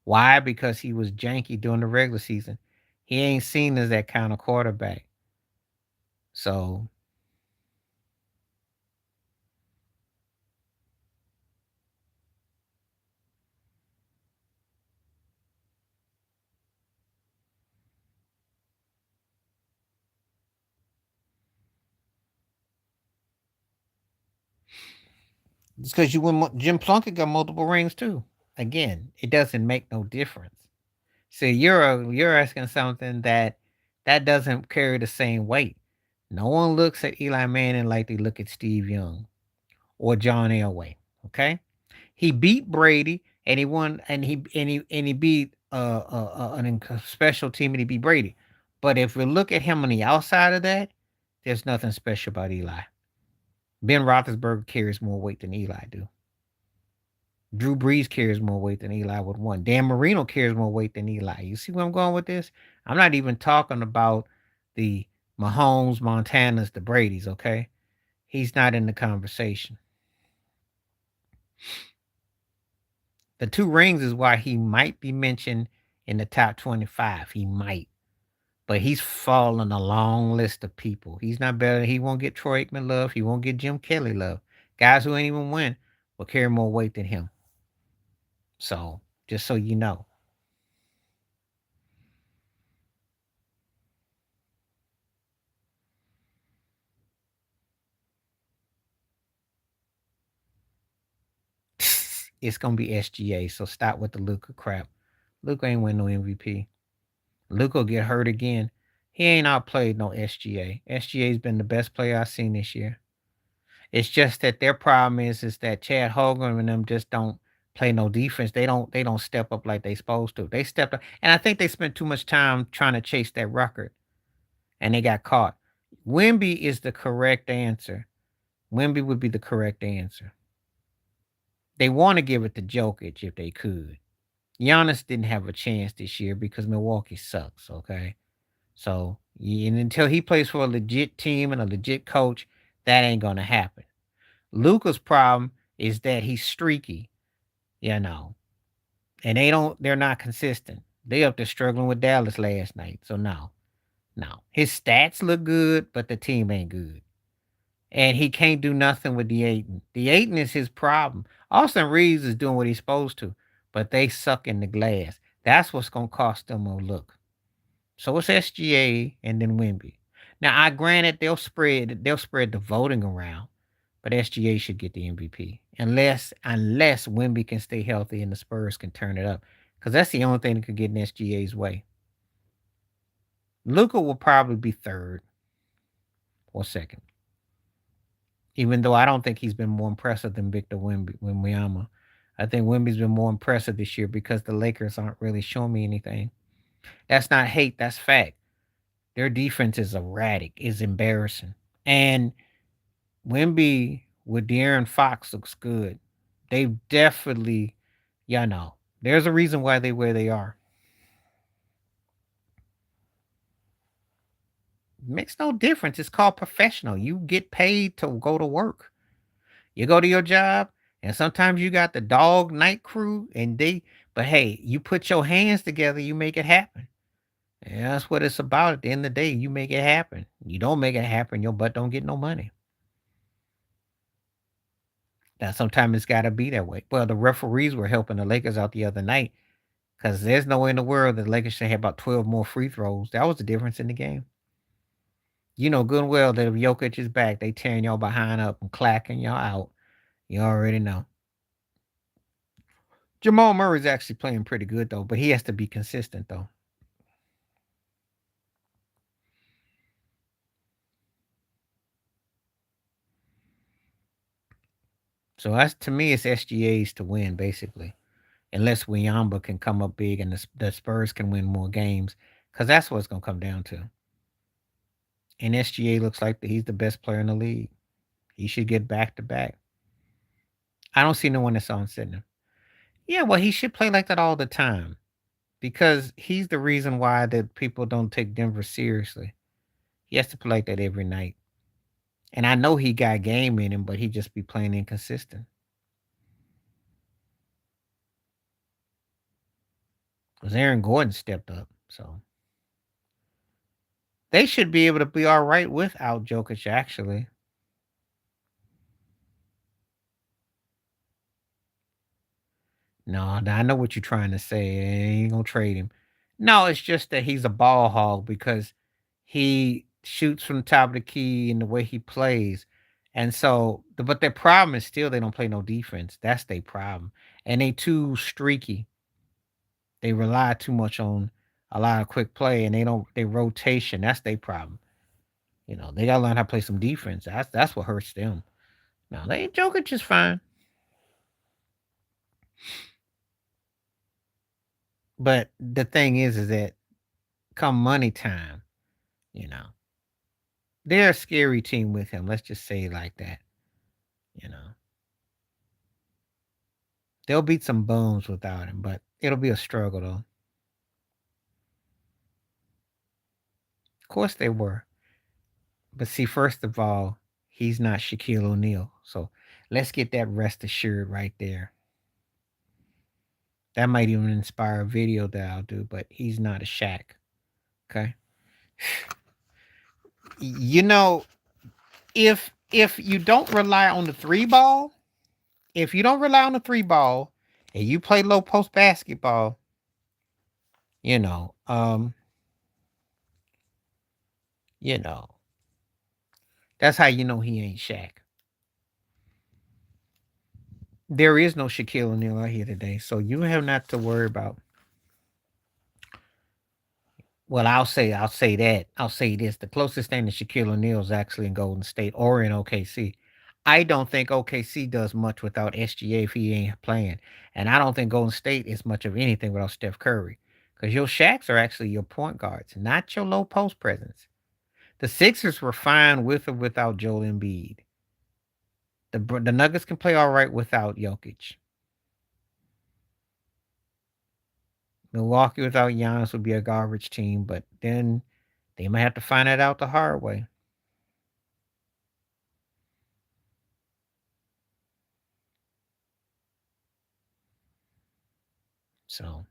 Why? Because he was janky during the regular season. He ain't seen as that kind of quarterback. So it's because you win. Jim Plunkett got multiple rings too. Again, it doesn't make no difference. See, you're asking something that doesn't carry the same weight. No one looks at Eli Manning like they look at Steve Young or John Elway. Okay, he beat Brady and he won, and he beat a special team and he beat Brady. But if we look at him on the outside of that, there's nothing special about Eli. Ben Roethlisberger carries more weight than Eli do. Drew Brees carries more weight than Eli with one. Dan Marino carries more weight than Eli. You see where I'm going with this? I'm not even talking about the Mahomes, Montanas, the Bradys, okay? He's not in the conversation. The 2 rings is why he might be mentioned in the top 25. He might. But he's fallen a long list of people. He's not better. He won't get Troy Aikman love. He won't get Jim Kelly love. Guys who ain't even win will carry more weight than him. So, just so you know. It's gonna be SGA. So stop with the Luca crap. Luca ain't win no MVP. Luka get hurt again. He ain't outplayed no SGA. SGA's been the best player I've seen this year. It's just that their problem is that Chad Hogan and them just don't play no defense. They don't step up like they supposed to. They stepped up, and I think they spent too much time trying to chase that record, and they got caught. Wemby is the correct answer. Wemby would be the correct answer. They want to give it to Jokic if they could. Giannis didn't have a chance this year because Milwaukee sucks. Okay, so and until he plays for a legit team and a legit coach, that ain't gonna happen. Luca's problem is that he's streaky, you know, and they're not consistent. They up there struggling with Dallas last night. So no, no. His stats look good, but the team ain't good. And he can't do nothing with the Aiton. The Aiton is his problem. Austin Reeves is doing what he's supposed to, but they suck in the glass. That's what's gonna cost them a look. So it's SGA and then Wemby. Now I granted they'll spread the voting around, but SGA should get the MVP unless Wemby can stay healthy and the Spurs can turn it up, because that's the only thing that could get in SGA's way. Luca will probably be third or second, even though I don't think he's been more impressive than Victor Wembanyama. I think Wemby's been more impressive this year because the Lakers aren't really showing me anything. That's not hate, that's fact. Their defense is erratic, is embarrassing. And Wemby with De'Aaron Fox looks good. They definitely, there's a reason why they where they are. Makes no difference. It's called professional. You get paid to go to work. You go to your job, and sometimes you got the dog night crew, but hey, you put your hands together, you make it happen. And that's what it's about. At the end of the day, you make it happen. You don't make it happen, your butt don't get no money. Now, sometimes it's got to be that way. Well, the referees were helping the Lakers out the other night because there's no way in the world that the Lakers should have about 12 more free throws. That was the difference in the game. You know good and well that if Jokic is back, they tearing y'all behind up and clacking y'all out. You already know. Jamal Murray's actually playing pretty good though, but he has to be consistent though. So that's to me, it's SGA's to win basically, unless Wiyamba can come up big and the Spurs can win more games, because that's what it's gonna come down to. And SGA looks like he's the best player in the league. He should get back to back. I don't see no one that's on sitting him. Yeah, well, he should play like that all the time because he's the reason why that people don't take Denver seriously. He has to play like that every night. And I know he got game in him, but he just be playing inconsistent. Because Aaron Gordon stepped up. So they should be able to be all right without Jokic, actually. No, I know what you're trying to say. Ain't gonna trade him. No, it's just that he's a ball hog because he shoots from the top of the key and the way he plays. And so, but their problem is still they don't play no defense. That's their problem. And they too streaky. They rely too much on a lot of quick play and they rotation. That's their problem. They gotta learn how to play some defense. That's what hurts them. Now they Jokic is fine. But the thing is that come money time, you know, they're a scary team with him. Let's just say it like that. You know, they'll beat some bums without him, but it'll be a struggle though. Of course they were. But see, first of all, he's not Shaquille O'Neal. So let's get that rest assured right there. That might even inspire a video that I'll do, but he's not a Shaq. Okay. You know, if you don't rely on the three ball, if you don't rely on the three ball and you play low post basketball, you know, um, you know, that's how you know he ain't Shaq. There is no Shaquille O'Neal out here today, so you have not to worry about. Well, I'll say that. I'll say this. The closest thing to Shaquille O'Neal is actually in Golden State or in OKC. I don't think OKC does much without SGA if he ain't playing. And I don't think Golden State is much of anything without Steph Curry. Because your Shaqs are actually your point guards, not your low post presence. The Sixers were fine with or without Joel Embiid. The Nuggets can play all right without Jokic. Milwaukee without Giannis would be a garbage team, but then they might have to find that out the hard way. So, all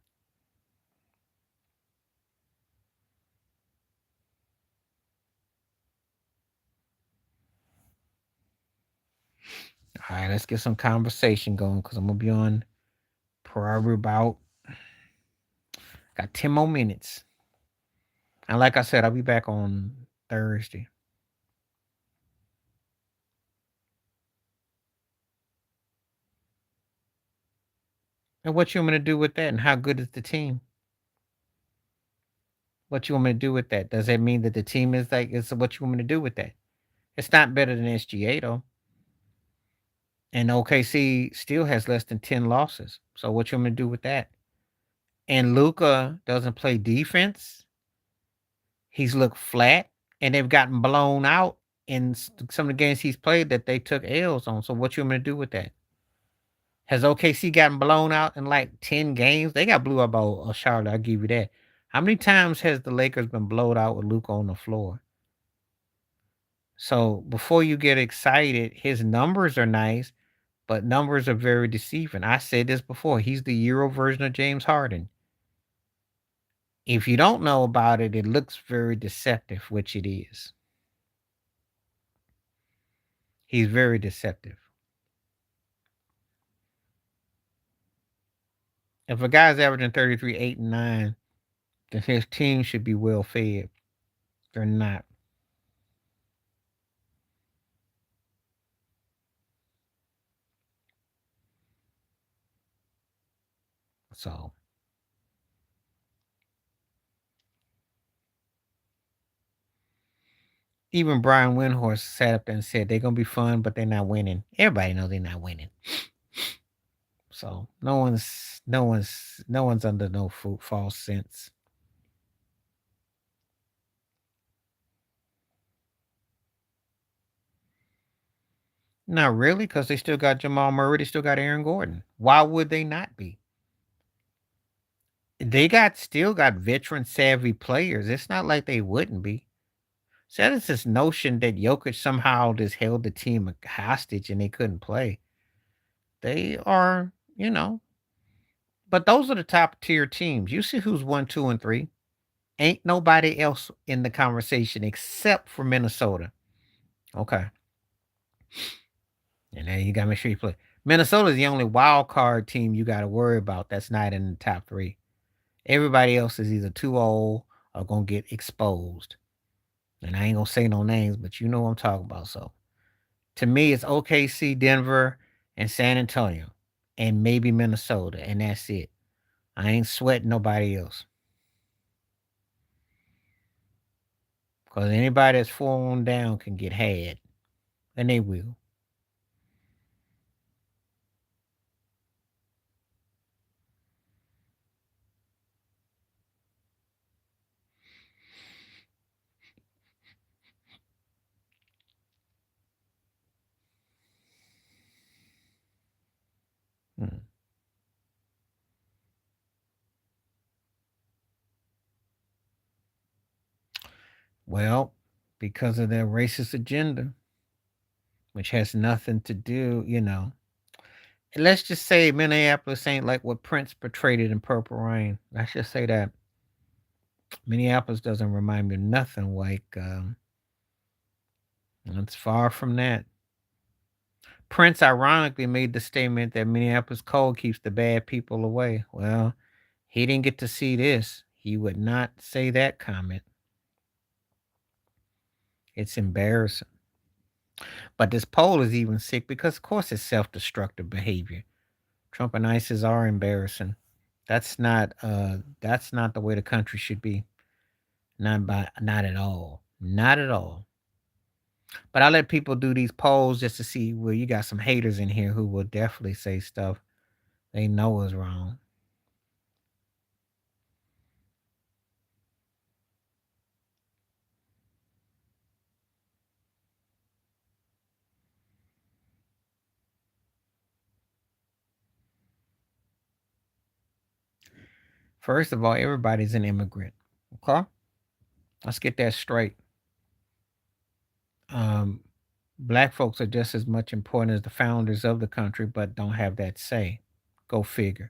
right, let's get some conversation going because I'm gonna be on probably about got 10 more minutes. And like I said, I'll be back on Thursday. And what you want me to do with that? And how good is the team? What you want me to do with that? Does that mean that the team is like? Is what you want me to do with that? It's not better than SGA though, and OKC still has less than 10 losses. So what you want me to do with that? And Luca doesn't play defense. He's looked flat, and they've gotten blown out in some of the games he's played that they took L's on. So what you want me to do with that? Has OKC gotten blown out in like 10 games? They got blew up by Charlotte. I'll give you that. How many times has the Lakers been blowed out with Luca on the floor? So before you get excited, his numbers are nice, but numbers are very deceiving. I said this before. He's the Euro version of James Harden. If you don't know about it, it looks very deceptive, which it is. He's very deceptive. If a guy's averaging 33, 8, and 9, then his team should be well fed. They're not. So even Brian Windhorst sat up there and said they're gonna be fun, but they're not winning. Everybody knows they're not winning. So no one's under no false sense. Not really, because they still got Jamal Murray, they still got Aaron Gordon. Why would they not be? They got still got veteran savvy players. It's not like they wouldn't be. So that is this notion that Jokic somehow just held the team hostage and they couldn't play. They are, but those are the top tier teams. You see who's 1, 2, and 3. Ain't nobody else in the conversation except for Minnesota. Okay. And then you gotta make sure you play. Minnesota is the only wild card team you gotta worry about that's not in the top 3. Everybody else is either too old or gonna get exposed. And I ain't gonna say no names, but you know what I'm talking about. So to me, it's OKC, Denver, and San Antonio, and maybe Minnesota, and that's it. I ain't sweating nobody else. Because anybody that's 4 on down can get had. And they will. Mm. Well, because of their racist agenda, which has nothing to do, let's just say Minneapolis ain't like what Prince portrayed it in Purple Rain. Let's just say that Minneapolis doesn't remind me of nothing like. It's far from that. Prince ironically made the statement that Minneapolis cold keeps the bad people away. Well, he didn't get to see this. He would not say that comment. It's embarrassing. But this poll is even sick because, of course, it's self-destructive behavior. Trump and ISIS are embarrassing. That's not the way the country should be. not at all. Not at all. But I let people do these polls just to see where you got some haters in here who will definitely say stuff they know is wrong. First of all, everybody's an immigrant. Okay? Let's get that straight. Um, Black folks are just as much important as the founders of the country, but don't have that say. Go figure.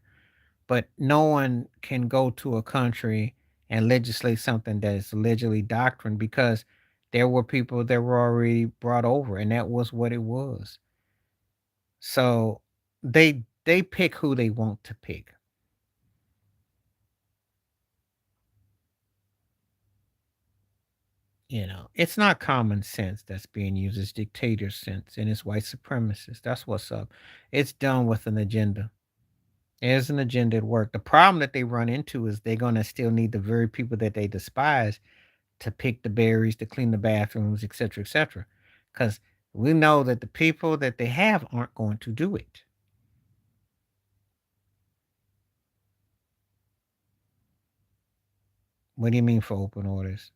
But no one can go to a country and legislate something that is allegedly doctrine because there were people that were already brought over, and that was what it was. So they pick who they want to pick. It's not common sense that's being used. It's dictator sense and it's white supremacist. That's what's up. It's done with an agenda. There's an agenda at work. The problem that they run into is they're gonna still need the very people that they despise to pick the berries, to clean the bathrooms, et cetera, et cetera. Because we know that the people that they have aren't going to do it. What do you mean for open orders?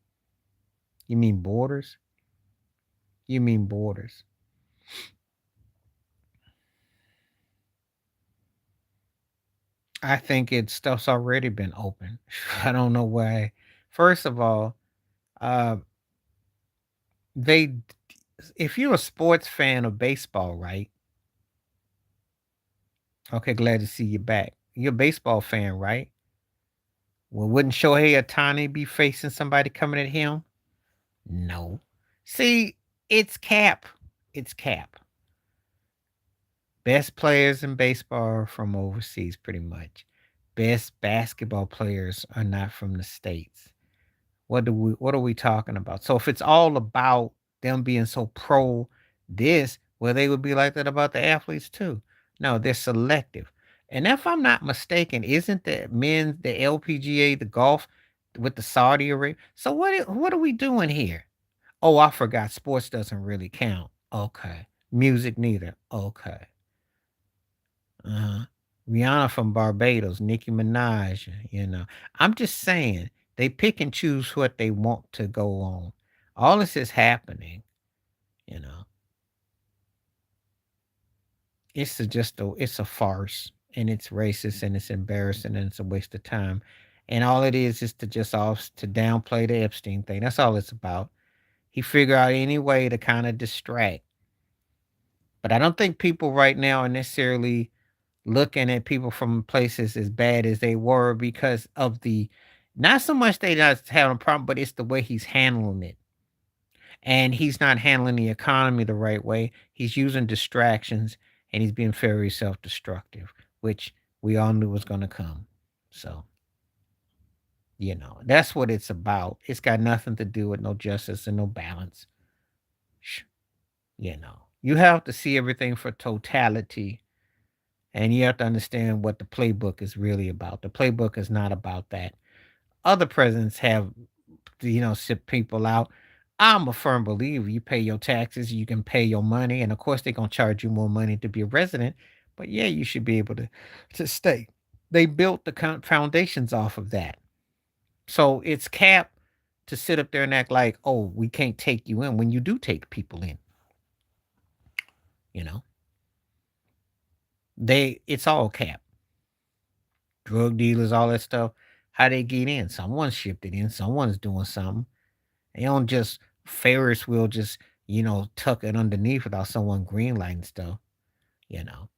You mean borders? You mean borders. I think it stuff's already been open. I don't know why. First of all, uh, they if you're a sports fan of baseball, right? Okay, glad to see you back. You're a baseball fan, right? Well, wouldn't Shohei Ohtani be facing somebody coming at him? No. See, it's cap. It's cap. Best players in baseball are from overseas, pretty much. Best basketball players are not from the states. What are we talking about? So if it's all about them being so pro this, well, they would be like that about the athletes too. No, they're selective. And if I'm not mistaken, isn't the LPGA, the golf with the Saudi Arabia? So what are we doing here? Oh, I forgot. Sports doesn't really count. Okay. Music neither. Okay. Uh-huh. Rihanna from Barbados, Nicki Minaj, I'm just saying they pick and choose what they want to go on. All this is happening, you know. It's a farce and it's racist and it's embarrassing and it's a waste of time. And all it is to just off to downplay the Epstein thing. That's all it's about. He figure out any way to kind of distract. But I don't think people right now are necessarily looking at people from places as bad as they were because of the not so much they not having a problem, but it's the way he's handling it. And he's not handling the economy the right way. He's using distractions and he's being very self-destructive, which we all knew was gonna come. So, that's what it's about. It's got nothing to do with no justice and no balance. Sh- You have to see everything for totality. And you have to understand what the playbook is really about. The playbook is not about that. Other presidents have, ship people out. I'm a firm believer you pay your taxes, you can pay your money, and of course they're gonna charge you more money to be a resident. But yeah, you should be able to stay. They built the foundations off of that. So it's cap to sit up there and act like, oh, we can't take you in when you do take people in. You know, it's all cap. Drug dealers, all that stuff. How they get in? Someone shipped it in. Someone's doing something. They don't just Ferris wheel just tuck it underneath without someone greenlighting stuff. You know,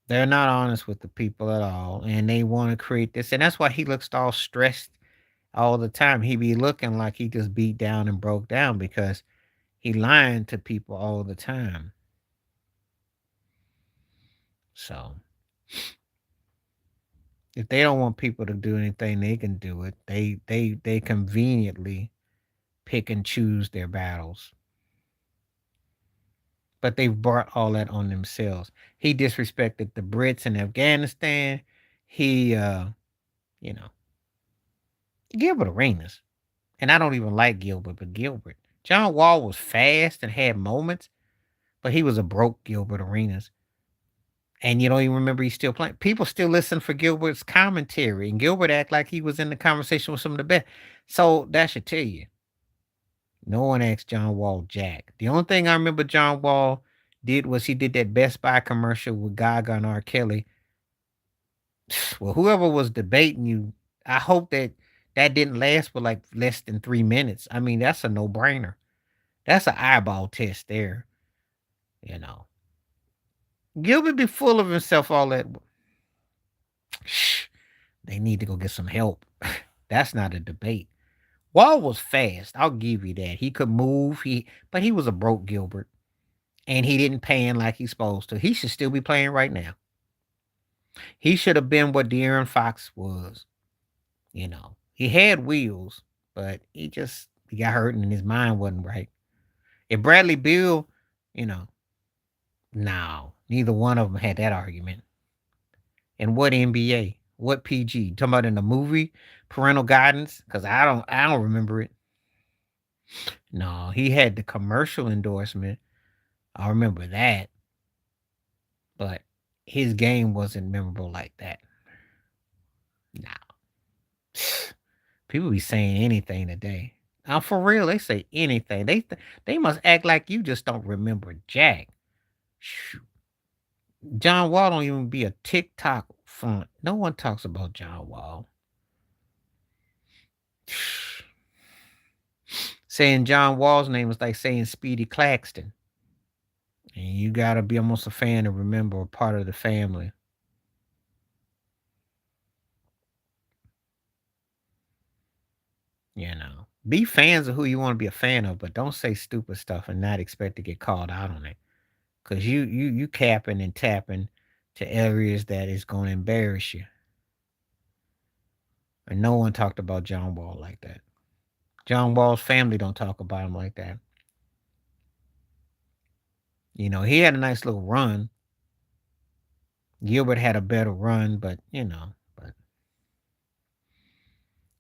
they're not honest with the people at all, and they want to create this, and that's why he looks all stressed all the time. He be looking like he just beat down and broke down because he lying to people all the time. So if they don't want people to do anything, they can do it. They conveniently pick and choose their battles. But they've brought all that on themselves. He disrespected the Brits in Afghanistan. He, you know, Gilbert Arenas. And I don't even like Gilbert, but Gilbert. John Wall was fast and had moments, but he was a broke Gilbert Arenas. And you don't even remember he's still playing. People still listen for Gilbert's commentary, and Gilbert act like he was in the conversation with some of the best. So that should tell you, no one asked John Wall jack. The only thing I remember John Wall did was he did that Best Buy commercial with Gaga and R. Kelly. Well, whoever was debating you, I hope that that didn't last for like less than 3 minutes. I mean, that's a no brainer. That's an eyeball test there. You know, Gilbert be full of himself all that. Shh, they need to go get some help. That's not a debate. Wall was fast. I'll give you that. He could move. But he was a broke Gilbert, and he didn't pan like he's supposed to. He should still be playing right now. He should have been what De'Aaron Fox was. He had wheels, but he got hurt and his mind wasn't right. If Bradley Beal, you know, no, neither one of them had that argument. And what NBA? What PG? Talking about in the movie, parental guidance? Because I don't remember it. No, he had the commercial endorsement. I remember that, but his game wasn't memorable like that. No, people be saying anything today. For real, they say anything. They must act like you just don't remember Jack. Shoot. John Wall don't even be a TikTok font. No one talks about John Wall. Saying John Wall's name is like saying Speedy Claxton. And you gotta be almost a fan to remember a part of the family. Be fans of who you want to be a fan of, but don't say stupid stuff and not expect to get called out on it. Cause you capping and tapping to areas that is going to embarrass you. And no one talked about John Wall like that. John Wall's family don't talk about him like that. He had a nice little run. Gilbert had a better run, but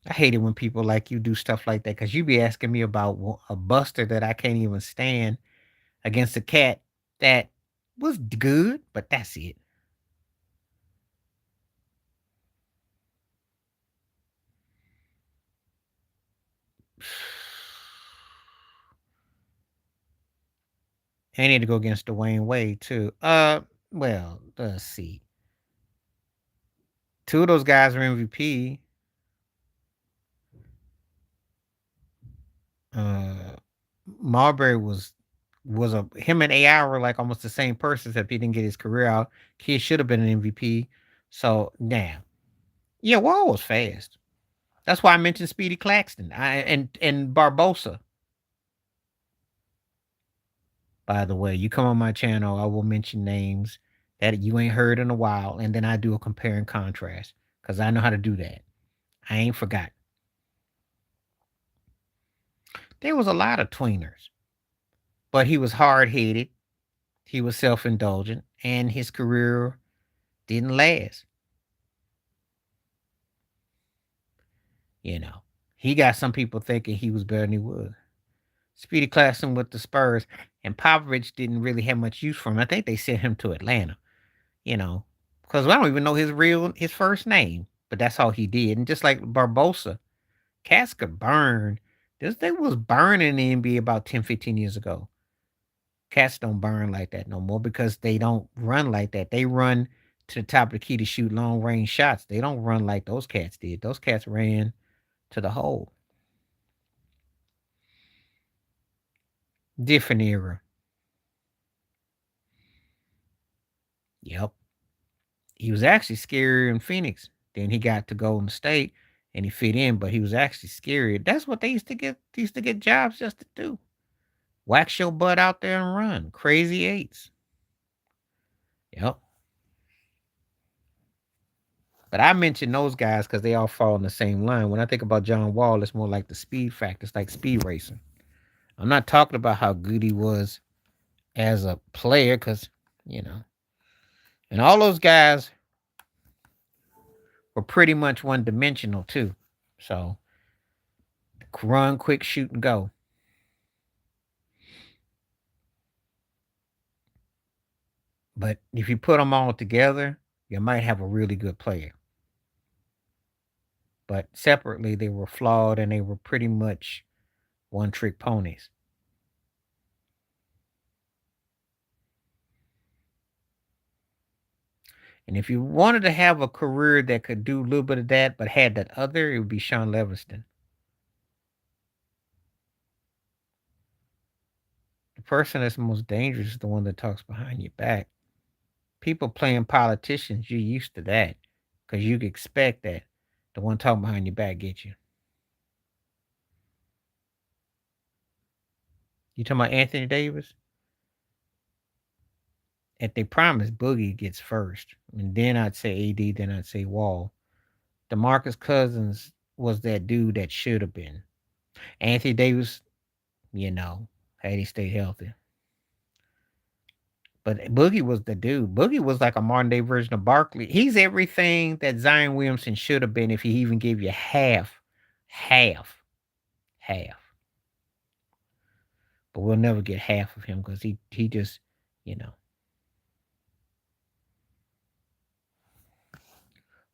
I hate it when people like you do stuff like that because you be asking me about a buster that I can't even stand against a cat that was good, but that's it. I need to go against Dwayne Wade too. Well, let's see. Two of those guys are MVP. Uh, Marbury was a him and AI were like almost the same person, except he didn't get his career out. Kid should have been an MVP. So damn, yeah, Wall was fast. That's why I mentioned Speedy Claxton. And Barbosa. By the way, you come on my channel, I will mention names that you ain't heard in a while, and then I do a compare and contrast because I know how to do that. I ain't forgot. There was a lot of tweeners, but he was hard headed. He was self indulgent, and his career didn't last. You know, he got some people thinking he was better than he was. Speedy Claxton with the Spurs, and Popovich didn't really have much use for him. I think they sent him to Atlanta. Because I don't even know his first name, but that's all he did. And just like Barbosa, cats could burn. This thing was burning in the NBA about 10, 15 years ago. Cats don't burn like that no more because they don't run like that. They run to the top of the key to shoot long range shots. They don't run like those cats did. Those cats ran to the hole. Different era. Yep. He was actually scarier in Phoenix. Then he got to Golden State and he fit in, but he was actually scarier. That's what they used to get. They used to get jobs just to do. Wax your butt out there and run. Crazy eights. Yep. But I mentioned those guys because they all fall in the same line. When I think about John Wall, it's more like the speed factor. It's like speed racing. I'm not talking about how good he was as a player because, you know, and all those guys were pretty much one dimensional too. So Run, quick, shoot, and go. But if you put them all together, you might have a really good player. But separately, they were flawed and they were pretty much one trick ponies. And if you wanted to have a career that could do a little bit of that, but had that other, it would be Sean Levingston. The person that's most dangerous is the one that talks behind your back. People playing politicians, you're used to that because you expect that the one talking behind your back get you. You talking about Anthony Davis? At their promise, Boogie gets first, and then I'd say AD, then I'd say Wall. DeMarcus Cousins was that dude that should have been. Anthony Davis, had he stayed healthy. But Boogie was the dude. Boogie was like a modern day version of Barkley. He's everything that Zion Williamson should have been if he even gave you half. But we'll never get half of him because he just, you know.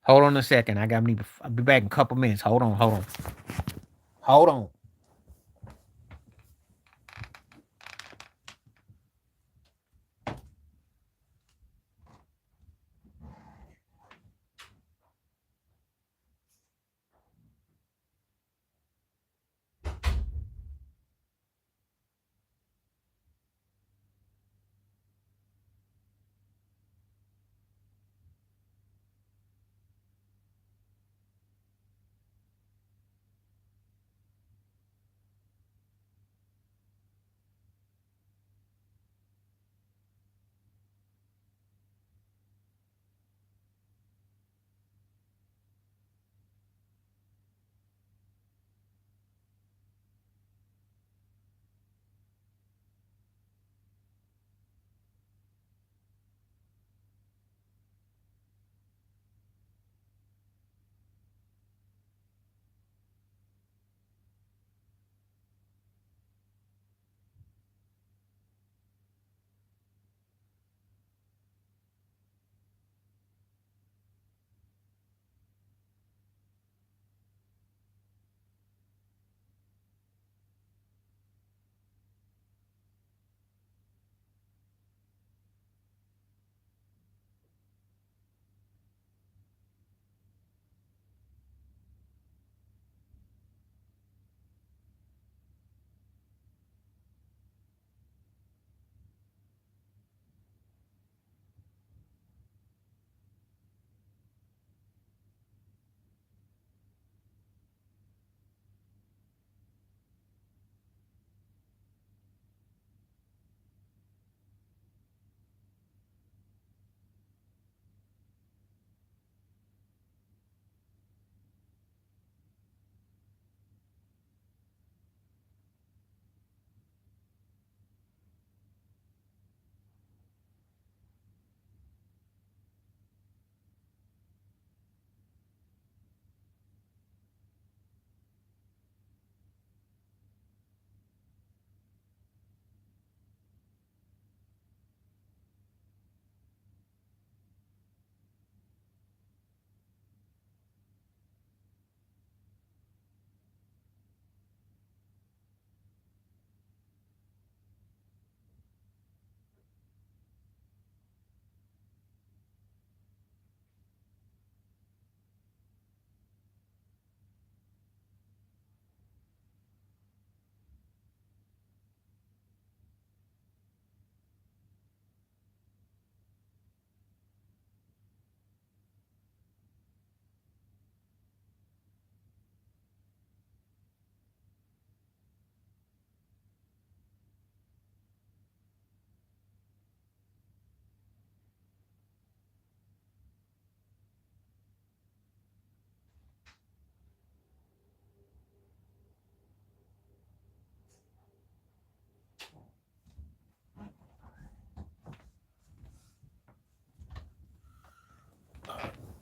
Hold on a second. I'll be back in a couple minutes. Hold on. Hold on.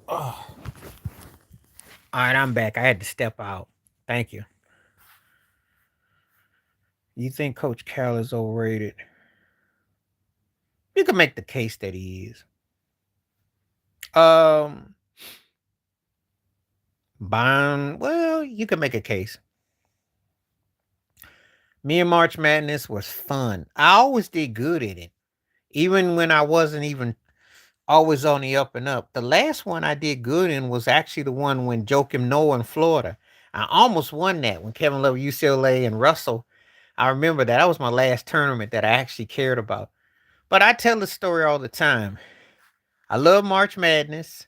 Oh. All right, I'm back. I had to step out. Thank you. You think Coach Cal is overrated? You can make the case that he is. Um, well, you can make a case. Me and March Madness was fun. I always did good in it, even when I wasn't even always on the up and up. The last one I did good in was actually the one when Joakim Noah in Florida. I almost won that when Kevin Love, UCLA, and Russell. I remember that. That was my last tournament that I actually cared about. But I tell the story all the time. I love March Madness.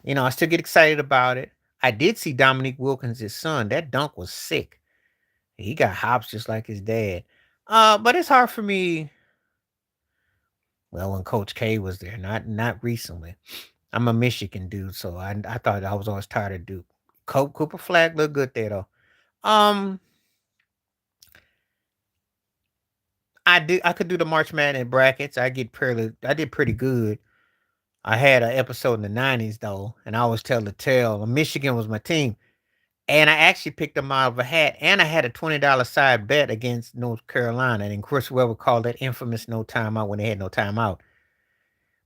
I still get excited about it. I did see Dominique Wilkins' son. That dunk was sick. He got hops just like his dad. But it's hard for me. Well, when Coach K was there, not recently. I'm a Michigan dude, so I thought I was always tired of Duke. Cooper Flag looked good there though. Um, I could do the March Madness brackets. I did pretty good. I had an episode in the '90s though, and I always tell the tale. Michigan was my team, and I actually picked them out of a hat, and I had a $20 side bet against North Carolina, and Chris Webber called that infamous no timeout when they had no timeout.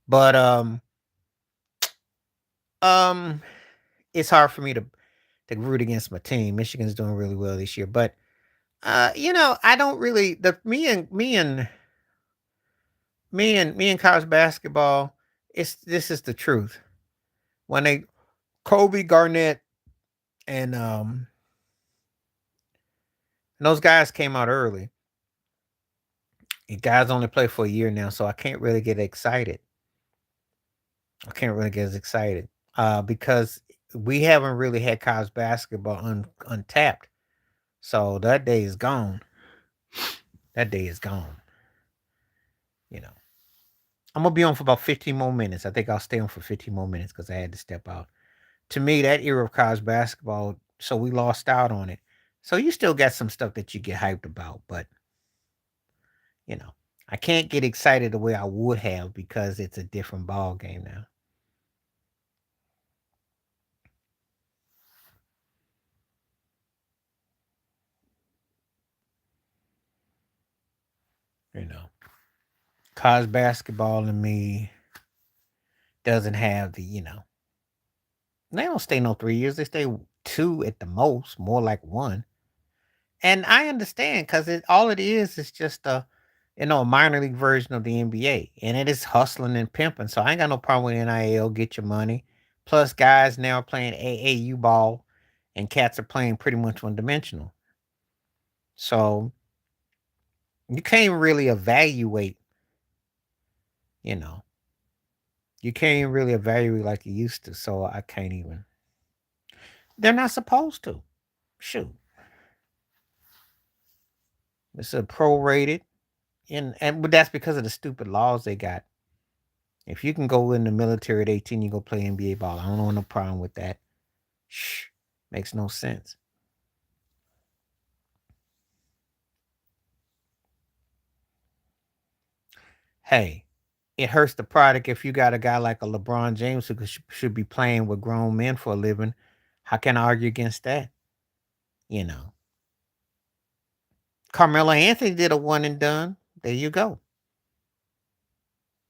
But um, it's hard for me to root against my team. Michigan's doing really well this year, but I don't really the me and college basketball. It's This is the truth. When they Kobe Garnett and those guys came out early. And guys only play for a year now, so I can't really get excited. I can't really get as excited because we haven't really had college basketball untapped. So that day is gone. That day is gone. You know, I'm gonna be on for about 15 more minutes. I think I'll stay on for 15 more minutes because I had to step out. To me, that era of college basketball, so we lost out on it. So you still got some stuff that you get hyped about, but you know, I can't get excited the way I would have because it's a different ball game now. You know, college basketball to me doesn't have they don't stay no 3 years. They stay two at the most, more like one. And I understand because all it is just a minor league version of the NBA, and it is hustling and pimping. So I ain't got no problem with NIL. Get your money. Plus, guys now are playing AAU ball, and cats are playing pretty much one dimensional. So you can't really evaluate. You know, you can't even really evaluate like you used to. So I can't even. They're not supposed to. Shoot, it's a prorated, and but that's because of the stupid laws they got. If you can go in the military at 18, you go play NBA ball. I don't have no problem with that. Shh, makes no sense. Hey, it hurts the product if you got a guy like a LeBron James who should be playing with grown men for a living. How can I argue against that? You know, Carmelo Anthony did a one and done. There you go.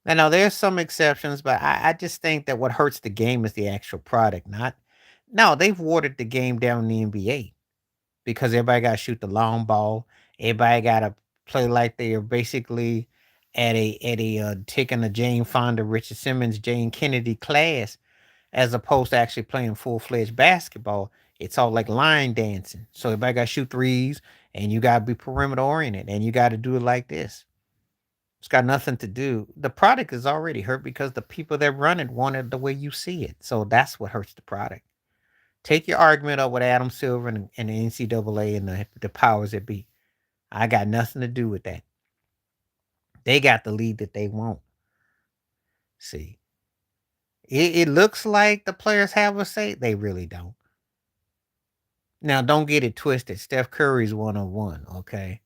I know there's some exceptions, but I just think that what hurts the game is the actual product, not. No, they've watered the game down in the NBA because everybody got to shoot the long ball. Everybody got to play like they are basically at a taking a Jane Fonda, Richard Simmons, Jane Kennedy class, as opposed to actually playing full fledged basketball. It's all like line dancing. So everybody got to shoot threes, and you got to be perimeter oriented, and you got to do it like this. It's got nothing to do. The product is already hurt because the people that run it want it the way you see it. So that's what hurts the product. Take your argument up with Adam Silver and the NCAA and the powers that be. I got nothing to do with that. They got the lead that they want. See, it looks like the players have a say. They really don't. Now, don't get it twisted. Steph Curry's 101, okay?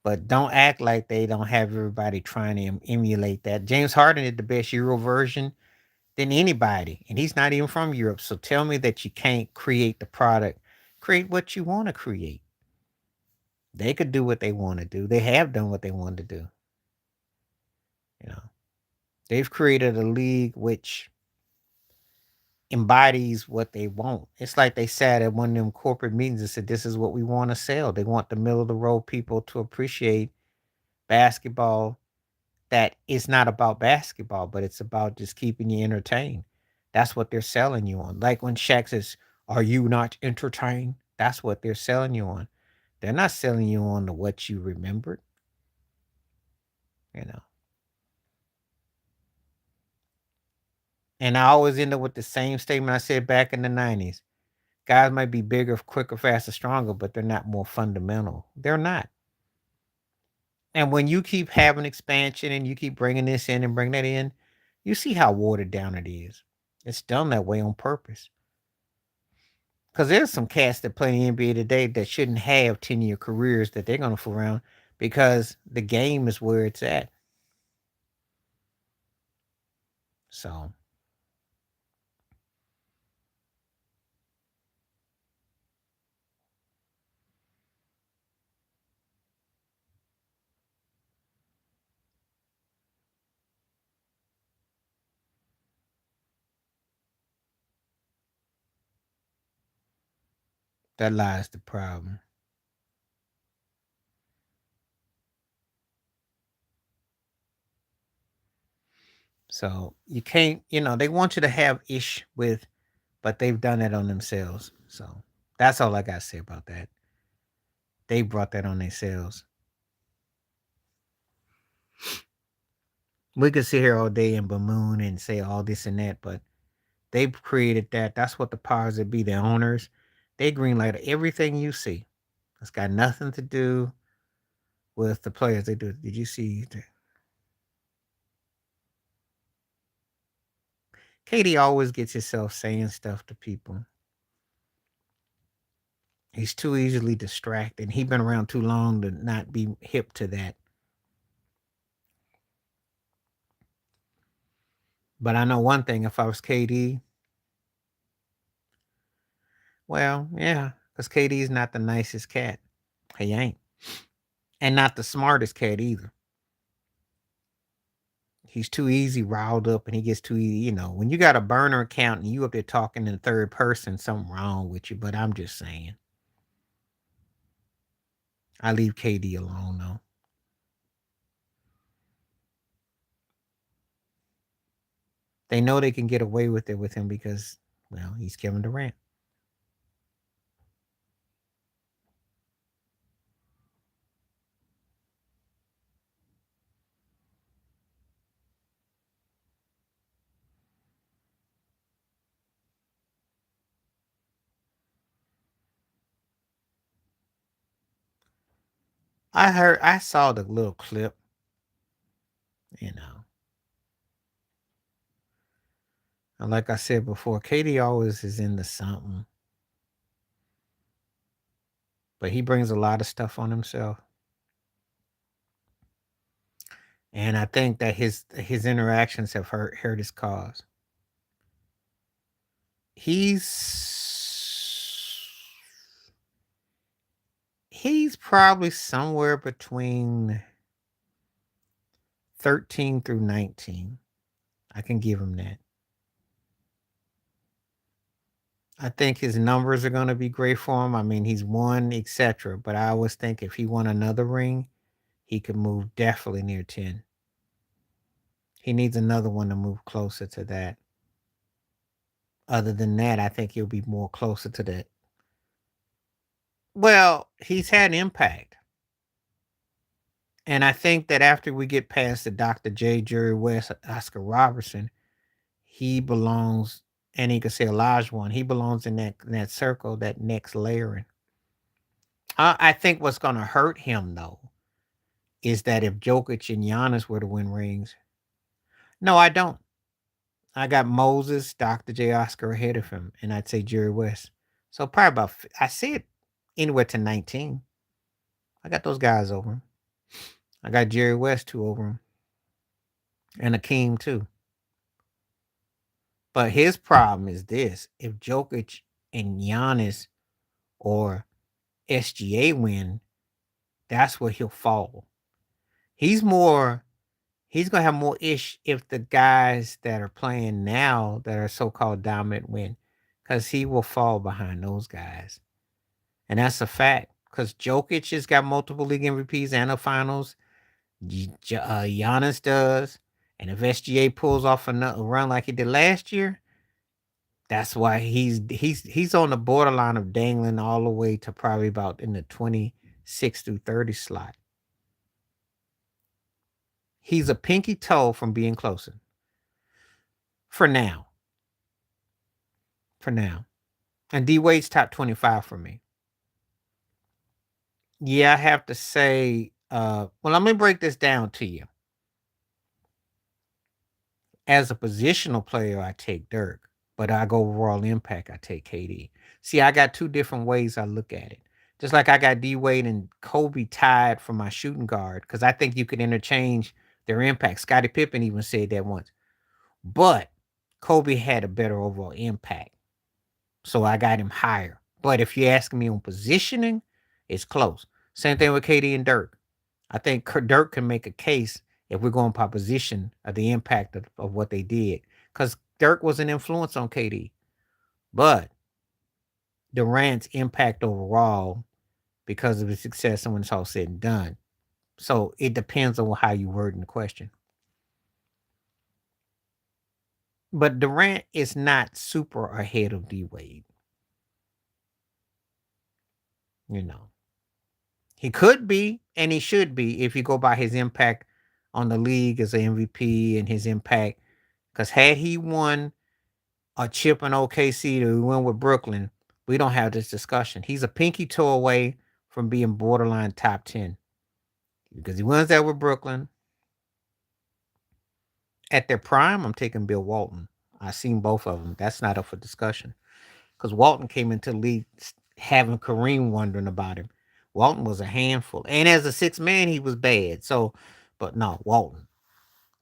But don't act like they don't have everybody trying to emulate that. James Harden is the best Euro version than anybody, and he's not even from Europe. So tell me that you can't create the product. Create what you want to create. They could do what they want to do. They have done what they wanted to do. You know, they've created a league which embodies what they want. It's like they sat at one of them corporate meetings and said, "This is what we want to sell." They want the middle of the road people to appreciate basketball. That it's not about basketball, but it's about just keeping you entertained. That's what they're selling you on. Like when Shaq says, "Are you not entertained?" That's what they're selling you on. They're not selling you on to what you remembered. You know. And I always end up with the same statement I said back in the 90s. Guys might be bigger, quicker, faster, stronger, but they're not more fundamental. They're not. And when you keep having expansion and you keep bringing this in and bring that in, you see how watered down it is. It's done that way on purpose. Because there's some cats that play in the NBA today that shouldn't have 10-year careers that they're going to fool around because the game is where it's at. So that lies the problem. So you can't, they want you to have ish with, but they've done it on themselves. So that's all I got to say about that. They brought that on themselves. We could sit here all day and bemoan and say all this and that, but they've created that. That's what the powers that be, the owners, they greenlight everything you see. It's got nothing to do with the players. They do. Did you see? Katie always gets himself saying stuff to people. He's too easily distracted. He's been around too long to not be hip to that. But I know one thing: if I was KD, well, yeah, because KD's not the nicest cat. He ain't, and not the smartest cat either. He's too easy riled up, and he gets too easy. When you got a burner account and you up there talking in third person, something wrong with you. But I'm just saying, I leave KD alone though. They know they can get away with it with him because, well, he's Kevin Durant. I saw the little clip, you know. And like I said before, KD always is into something, but he brings a lot of stuff on himself. And I think that his interactions have hurt his cause. He's probably somewhere between 13 through 19. I can give him that. I think his numbers are going to be great for him. I mean, he's won, etc. But I always think if he won another ring, he could move definitely near 10. He needs another one to move closer to that. Other than that, I think he'll be more closer to that. Well, he's had impact. And I think that after we get past the Dr. J, Jerry West, Oscar Robertson, he belongs, and he could say a large one, he belongs in that circle, that next layering. I think what's going to hurt him, though, is that if Jokic and Giannis were to win rings, no, I don't. I got Moses, Dr. J, Oscar ahead of him, and I'd say Jerry West. So probably about, I see it anywhere to 19. I got those guys over him. I got Jerry West two over him, and Akeem too. But his problem is this: if Jokic and Giannis or SGA win, that's where he'll fall. He's more he's gonna have more ish if the guys that are playing now that are so-called dominant win, because he will fall behind those guys. And that's a fact. Because Jokic has got multiple league MVPs and the finals. Giannis does. And if SGA pulls off another run like he did last year, that's why he's on the borderline of dangling all the way to probably about in the 26 through 30 slot. He's a pinky toe from being closer. For now. For now. And D Wade's top 25 for me. Yeah, I have to say, well, let me break this down to you. As a positional player, I take Dirk, but I go overall impact, I take KD. See, I got two different ways I look at it. Just like I got D Wade and Kobe tied for my shooting guard, because I think you could interchange their impact. Scottie Pippen even said that once. But Kobe had a better overall impact. So I got him higher. But if you're asking me on positioning, it's close. Same thing with KD and Dirk. I think Dirk can make a case if we're going by position of the impact of what they did. Because Dirk was an influence on KD. But Durant's impact overall, because of his success and when it's all said and done. So it depends on how you word in the question. But Durant is not super ahead of D Wade. You know. He could be, and he should be, if you go by his impact on the league as an MVP and his impact. Because had he won a chip in OKC to win with Brooklyn, we don't have this discussion. He's a pinky toe away from being borderline top 10. Because he wins that with Brooklyn. At their prime, I'm taking Bill Walton. I've seen both of them. That's not up for discussion. Because Walton came into the league having Kareem wondering about him. Walton was a handful. And as a sixth man, he was bad. So, but no, Walton.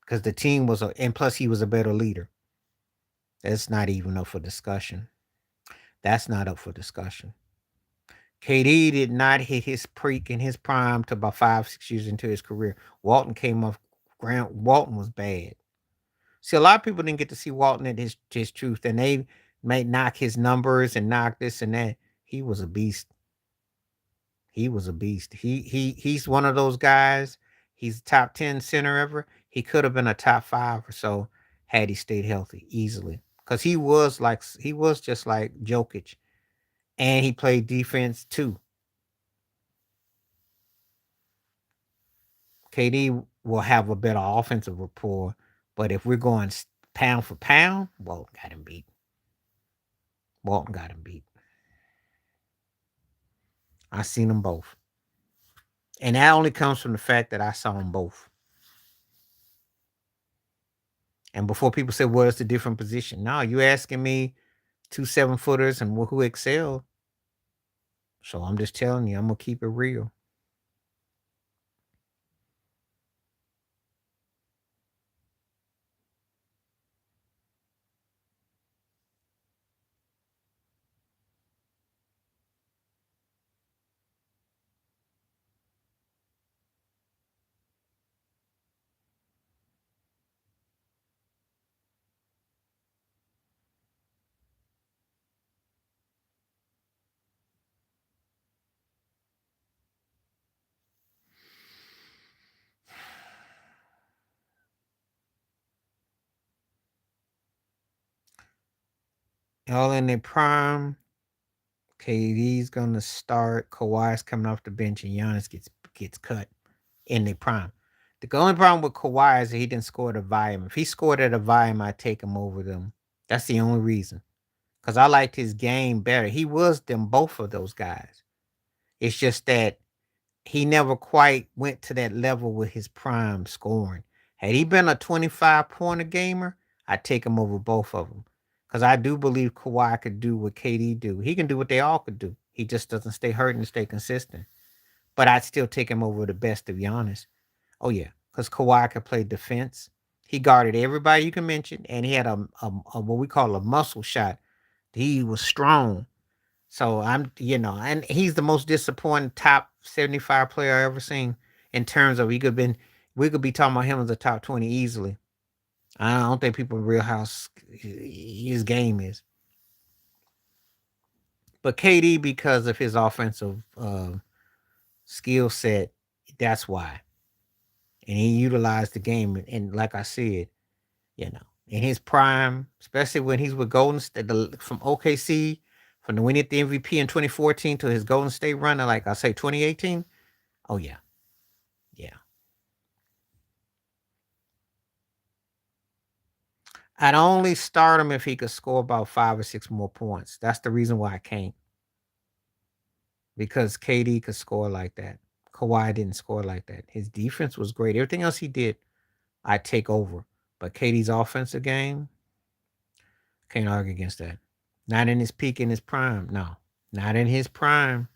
Because the team was, and plus he was a better leader. That's not even up for discussion. That's not up for discussion. KD did not hit his peak in his prime to about 5-6 years into his career. Walton came off ground. Walton was bad. See, a lot of people didn't get to see Walton at his truth, and they may knock his numbers and knock this and that. He was a beast. He was a beast. He's one of those guys. He's top 10 center ever. He could have been a top 5 or so had he stayed healthy easily. Because he was just like Jokic. And he played defense too. KD will have a better offensive rapport. But if we're going pound for pound, Walton got him beat. Walton got him beat. I seen them both. And that only comes from the fact that I saw them both. And before people say, well, it's a different position. No, you asking me 2 7-footers and who excel. So I'm just telling you, I'm going to keep it real. All in their prime. KD's going to start. Kawhi's coming off the bench, and Giannis gets cut in their prime. The only problem with Kawhi is that he didn't score at a volume. If he scored at a volume, I'd take him over them. That's the only reason. Because I liked his game better. He was them both of those guys. It's just that he never quite went to that level with his prime scoring. Had he been a 25-pointer gamer, I'd take him over both of them. Because I do believe Kawhi could do what KD do. He can do what they all could do. He just doesn't stay hurt and stay consistent. But I'd still take him over the best, to be honest. Oh, yeah. Because Kawhi could play defense. He guarded everybody you can mention. And he had a what we call a muscle shot. He was strong. So and he's the most disappointing top 75 player I ever seen in terms of we could be talking about him as a top 20 easily. I don't think people realize how his game is. But KD, because of his offensive skill set, that's why. And he utilized the game. And like I said, in his prime, especially when he's with Golden State, from OKC, from the winning the MVP in 2014 to his Golden State run, like I say, 2018. Oh, yeah. Yeah. I'd only start him if he could score about 5 or 6 more points. That's the reason why I can't. Because KD could score like that. Kawhi didn't score like that. His defense was great. Everything else he did, I'd take over. But KD's offensive game, can't argue against that. Not in his peak, in his prime. No, not in his prime.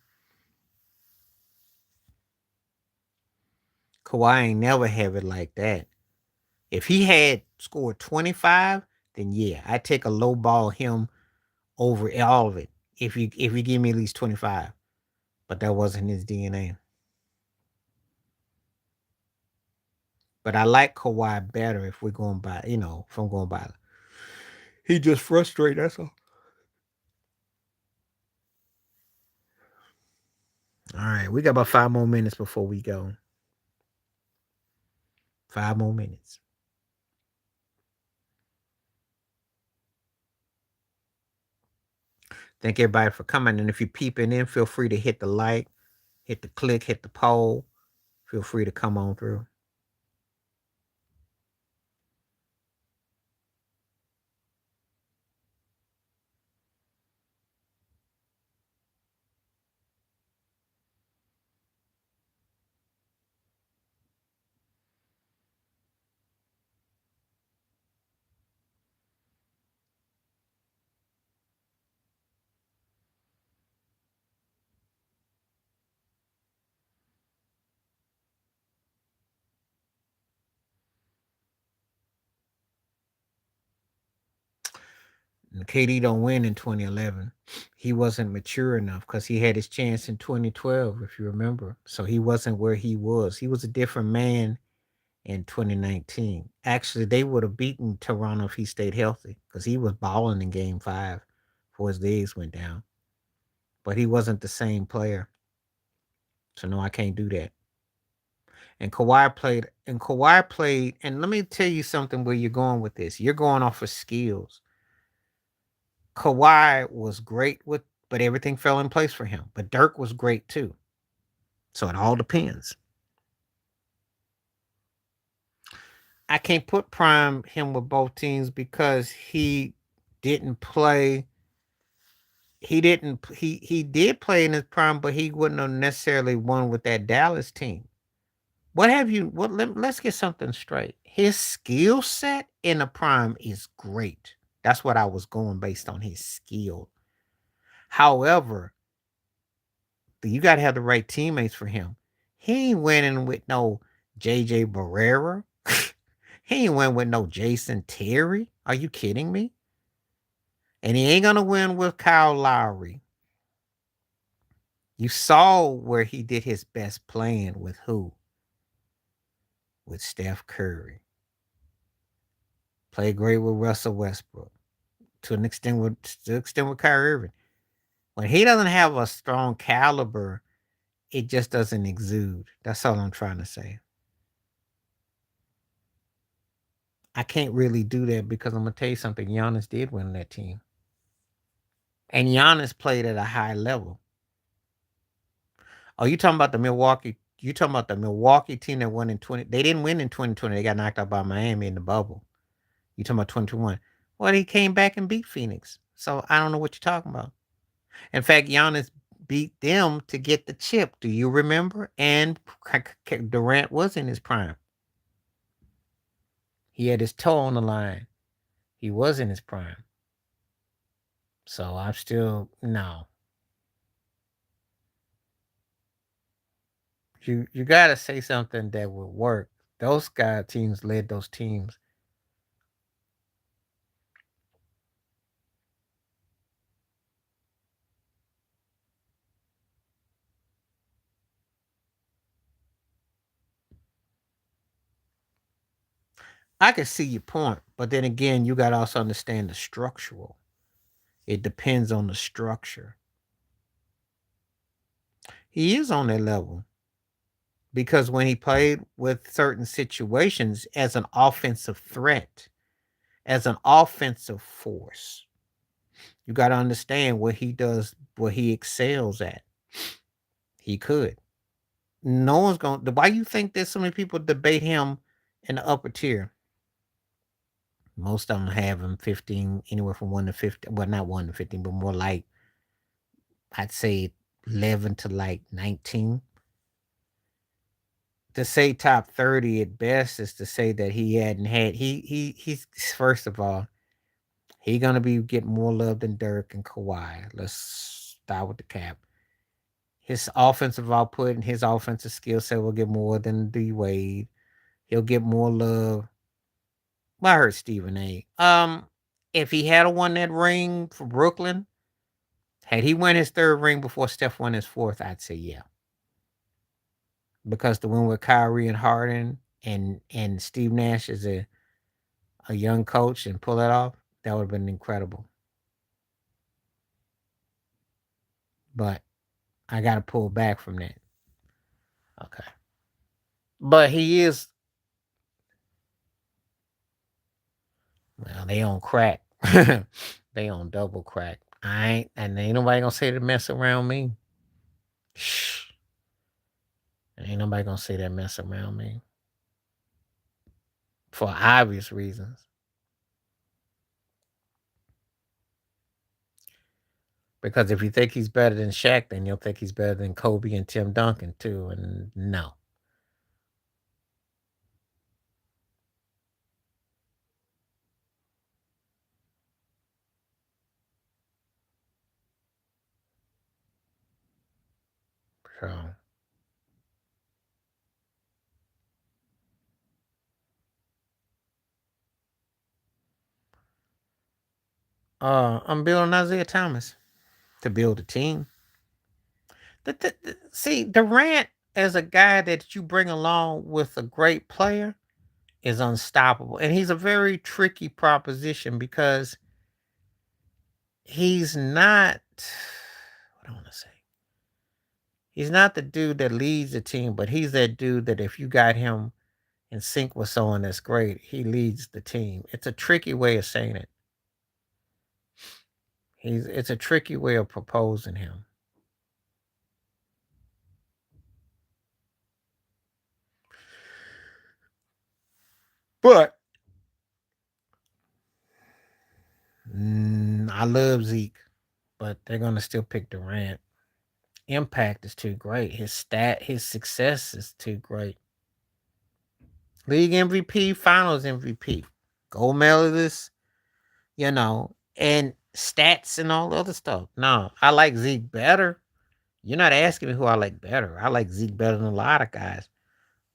Kawhi ain't never have it like that. If he had scored 25, then yeah, I'd take a low ball him over all of it. If you give me at least 25. But that wasn't his DNA. But I like Kawhi better if we're going by, if I'm going by. He just frustrated, that's all. All right, we got about 5 more minutes before we go. 5 more minutes. Thank everybody for coming. And if you're peeping in, feel free to hit the like, hit the click, hit the poll. Feel free to come on through. And KD don't win in 2011. He wasn't mature enough because he had his chance in 2012, if you remember. So he wasn't where he was. He was a different man in 2019. Actually, they would have beaten Toronto if he stayed healthy because he was balling in game 5 before his legs went down. But he wasn't the same player. So no, I can't do that. And let me tell you something where you're going with this. You're going off of skills. Kawhi was great but everything fell in place for him. But Dirk was great too. So it all depends. I can't put prime him with both teams because didn't play he did play in his prime, but he wouldn't have necessarily won with that Dallas team. Let's get something straight. His skill set in the prime is great. That's what I was going based on his skill. However, you got to have the right teammates for him. He ain't winning with no JJ Barrera. He ain't winning with no Jason Terry. Are you kidding me? And he ain't gonna win with Kyle Lowry. You saw where he did his best playing with who? With Steph Curry. Played great with Russell Westbrook. To an extent with Kyrie Irving. When he doesn't have a strong caliber, it just doesn't exude. That's all I'm trying to say. I can't really do that because I'm gonna tell you something. Giannis did win that team, and Giannis played at a high level. Oh, you talking about the Milwaukee? You talking about the Milwaukee team that won in 20? They didn't win in 2020. They got knocked out by Miami in the bubble. You talking about 2021? Well, he came back and beat Phoenix. So I don't know what you're talking about. In fact, Giannis beat them to get the chip. Do you remember? And Durant was in his prime. He had his toe on the line. He was in his prime. So I'm still no. You gotta say something that would work. Those guy teams led those teams. I can see your point, but then again, you got to also understand the structural. It depends on the structure. He is on that level because when he played with certain situations as an offensive threat, as an offensive force, you got to understand what he does, what he excels at. He could. No one's going to. Why you think there's so many people debate him in the upper tier? Most of them have him 15, anywhere from 1 to 15. Well, not 1 to 15, but more like, I'd say 11 to like 19. To say top 30 at best is to say that he hadn't had, he's, first of all, he going to be getting more love than Dirk and Kawhi. Let's start with the cap. His offensive output and his offensive skill set will get more than D Wade. He'll get more love. Well, I heard Stephen A. If he had won that ring for Brooklyn, had he won his third ring before Steph won his fourth, I'd say yeah. Because the win with Kyrie and Harden and Steve Nash as a young coach and pull that off, that would have been incredible. But I got to pull back from that. Okay. But he is, well, they on crack. They on double crack. And ain't nobody gonna say to mess around me. Shh. Ain't nobody gonna say that mess around me. For obvious reasons. Because if you think he's better than Shaq, then you'll think he's better than Kobe and Tim Duncan too. And no. So I'm building Isaiah Thomas to build a team. See, Durant as a guy that you bring along with a great player is unstoppable. And he's a very tricky proposition because he's not, what do I want to say? He's not the dude that leads the team, but he's that dude that if you got him in sync with someone that's great, he leads the team. It's a tricky way of saying it. It's a tricky way of proposing him. But I love Zeke, but they're gonna still pick Durant. Impact is too great. His success is too great. League MVP, Finals MVP, gold medalist, and stats and all the other stuff. No, I like Zeke better. You're not asking me who I like better. I like Zeke better than a lot of guys,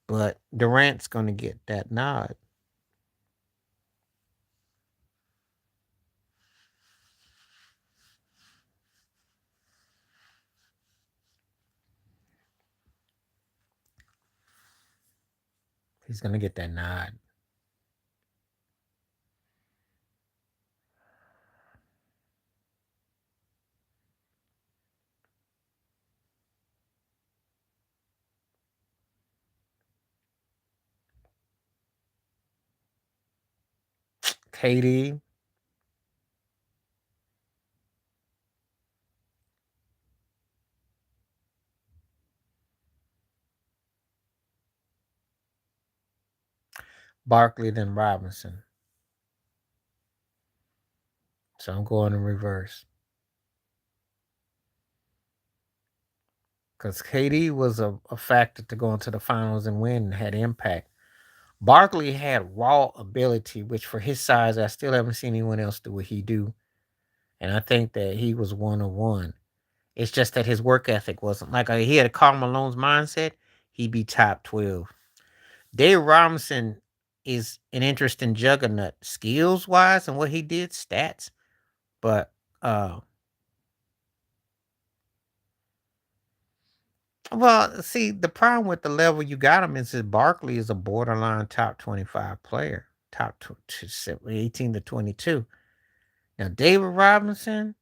but Durant's gonna get that nod. He's gonna get that nod. KD, Barkley, then Robinson. So I'm going in reverse. Because KD was a factor to go into the finals and win and had impact. Barkley had raw ability, which for his size, I still haven't seen anyone else do what he do. And I think that he was 1-on-1. It's just that his work ethic wasn't like he had a Karl Malone's mindset. He'd be top 12. Dave Robinson is an interesting juggernaut skills wise and what he did, stats. But well, see, the problem with the level you got him is that Barkley is a borderline top 25 player. top 18 to 22. Now, David Robinson,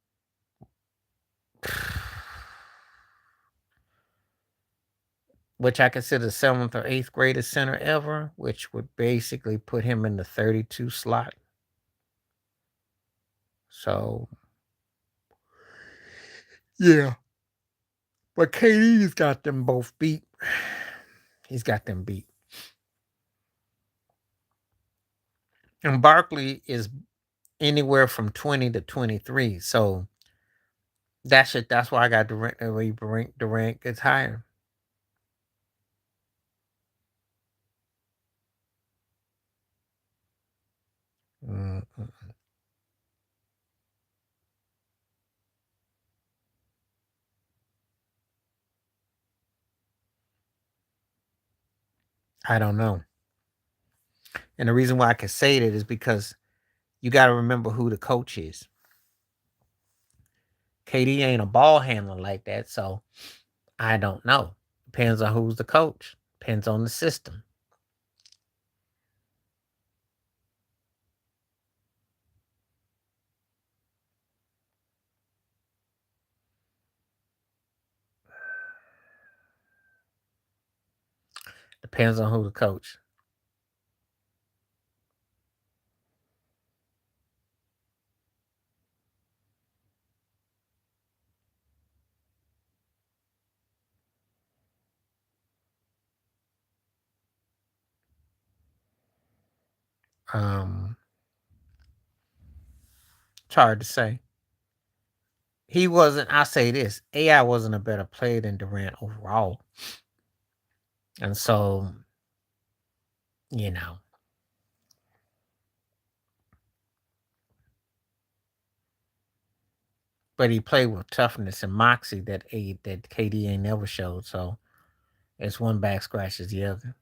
which I consider seventh or eighth greatest center ever, which would basically put him in the 32 slot. So, yeah. But KD's got them both beat. He's got them beat. And Barkley is anywhere from 20 to 23. So that's why I got Durant gets higher. Mm-mm. I don't know. And the reason why I can say that is because you got to remember who the coach is. KD ain't a ball handler like that, so I don't know. Depends on who's the coach. Depends on the system. Depends on who the coach. It's hard to say. He wasn't. I say this: AI wasn't a better player than Durant overall, and so you know. But he played with toughness and moxie that KD ain't never showed. So it's one back scratches the other.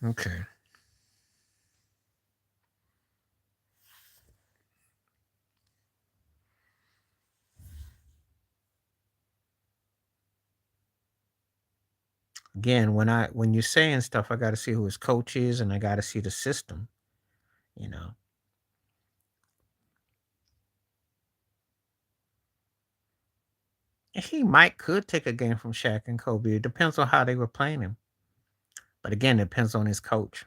Okay. Again, when you're saying stuff, I got to see who his coach is, and I got to see the system. You know, he could take a game from Shaq and Kobe. It depends on how they were playing him. But again, it depends on his coach.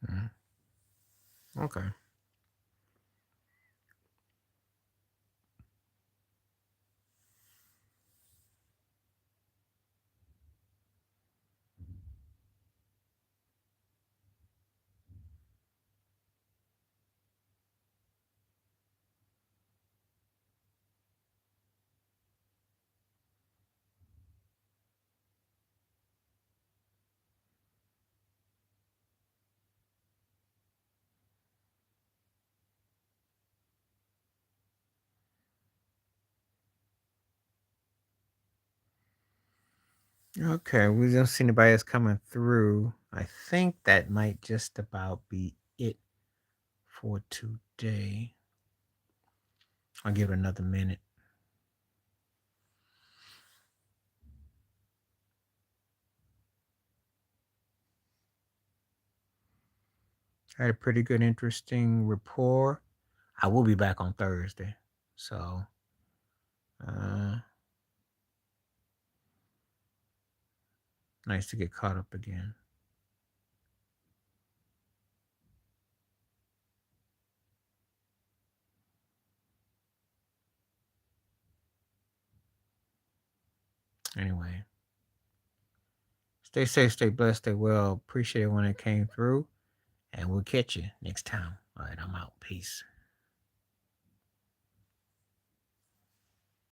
Mhm. Okay. Okay, we don't see anybody else coming through. I think that might just about be it for today. I'll give it another minute. I had a pretty good, interesting rapport. I will be back on Thursday. So, uh, Nice to get caught up again. Anyway, stay safe, stay blessed, stay well. Appreciate it when it came through. And we'll catch you next time. All right, I'm out. Peace.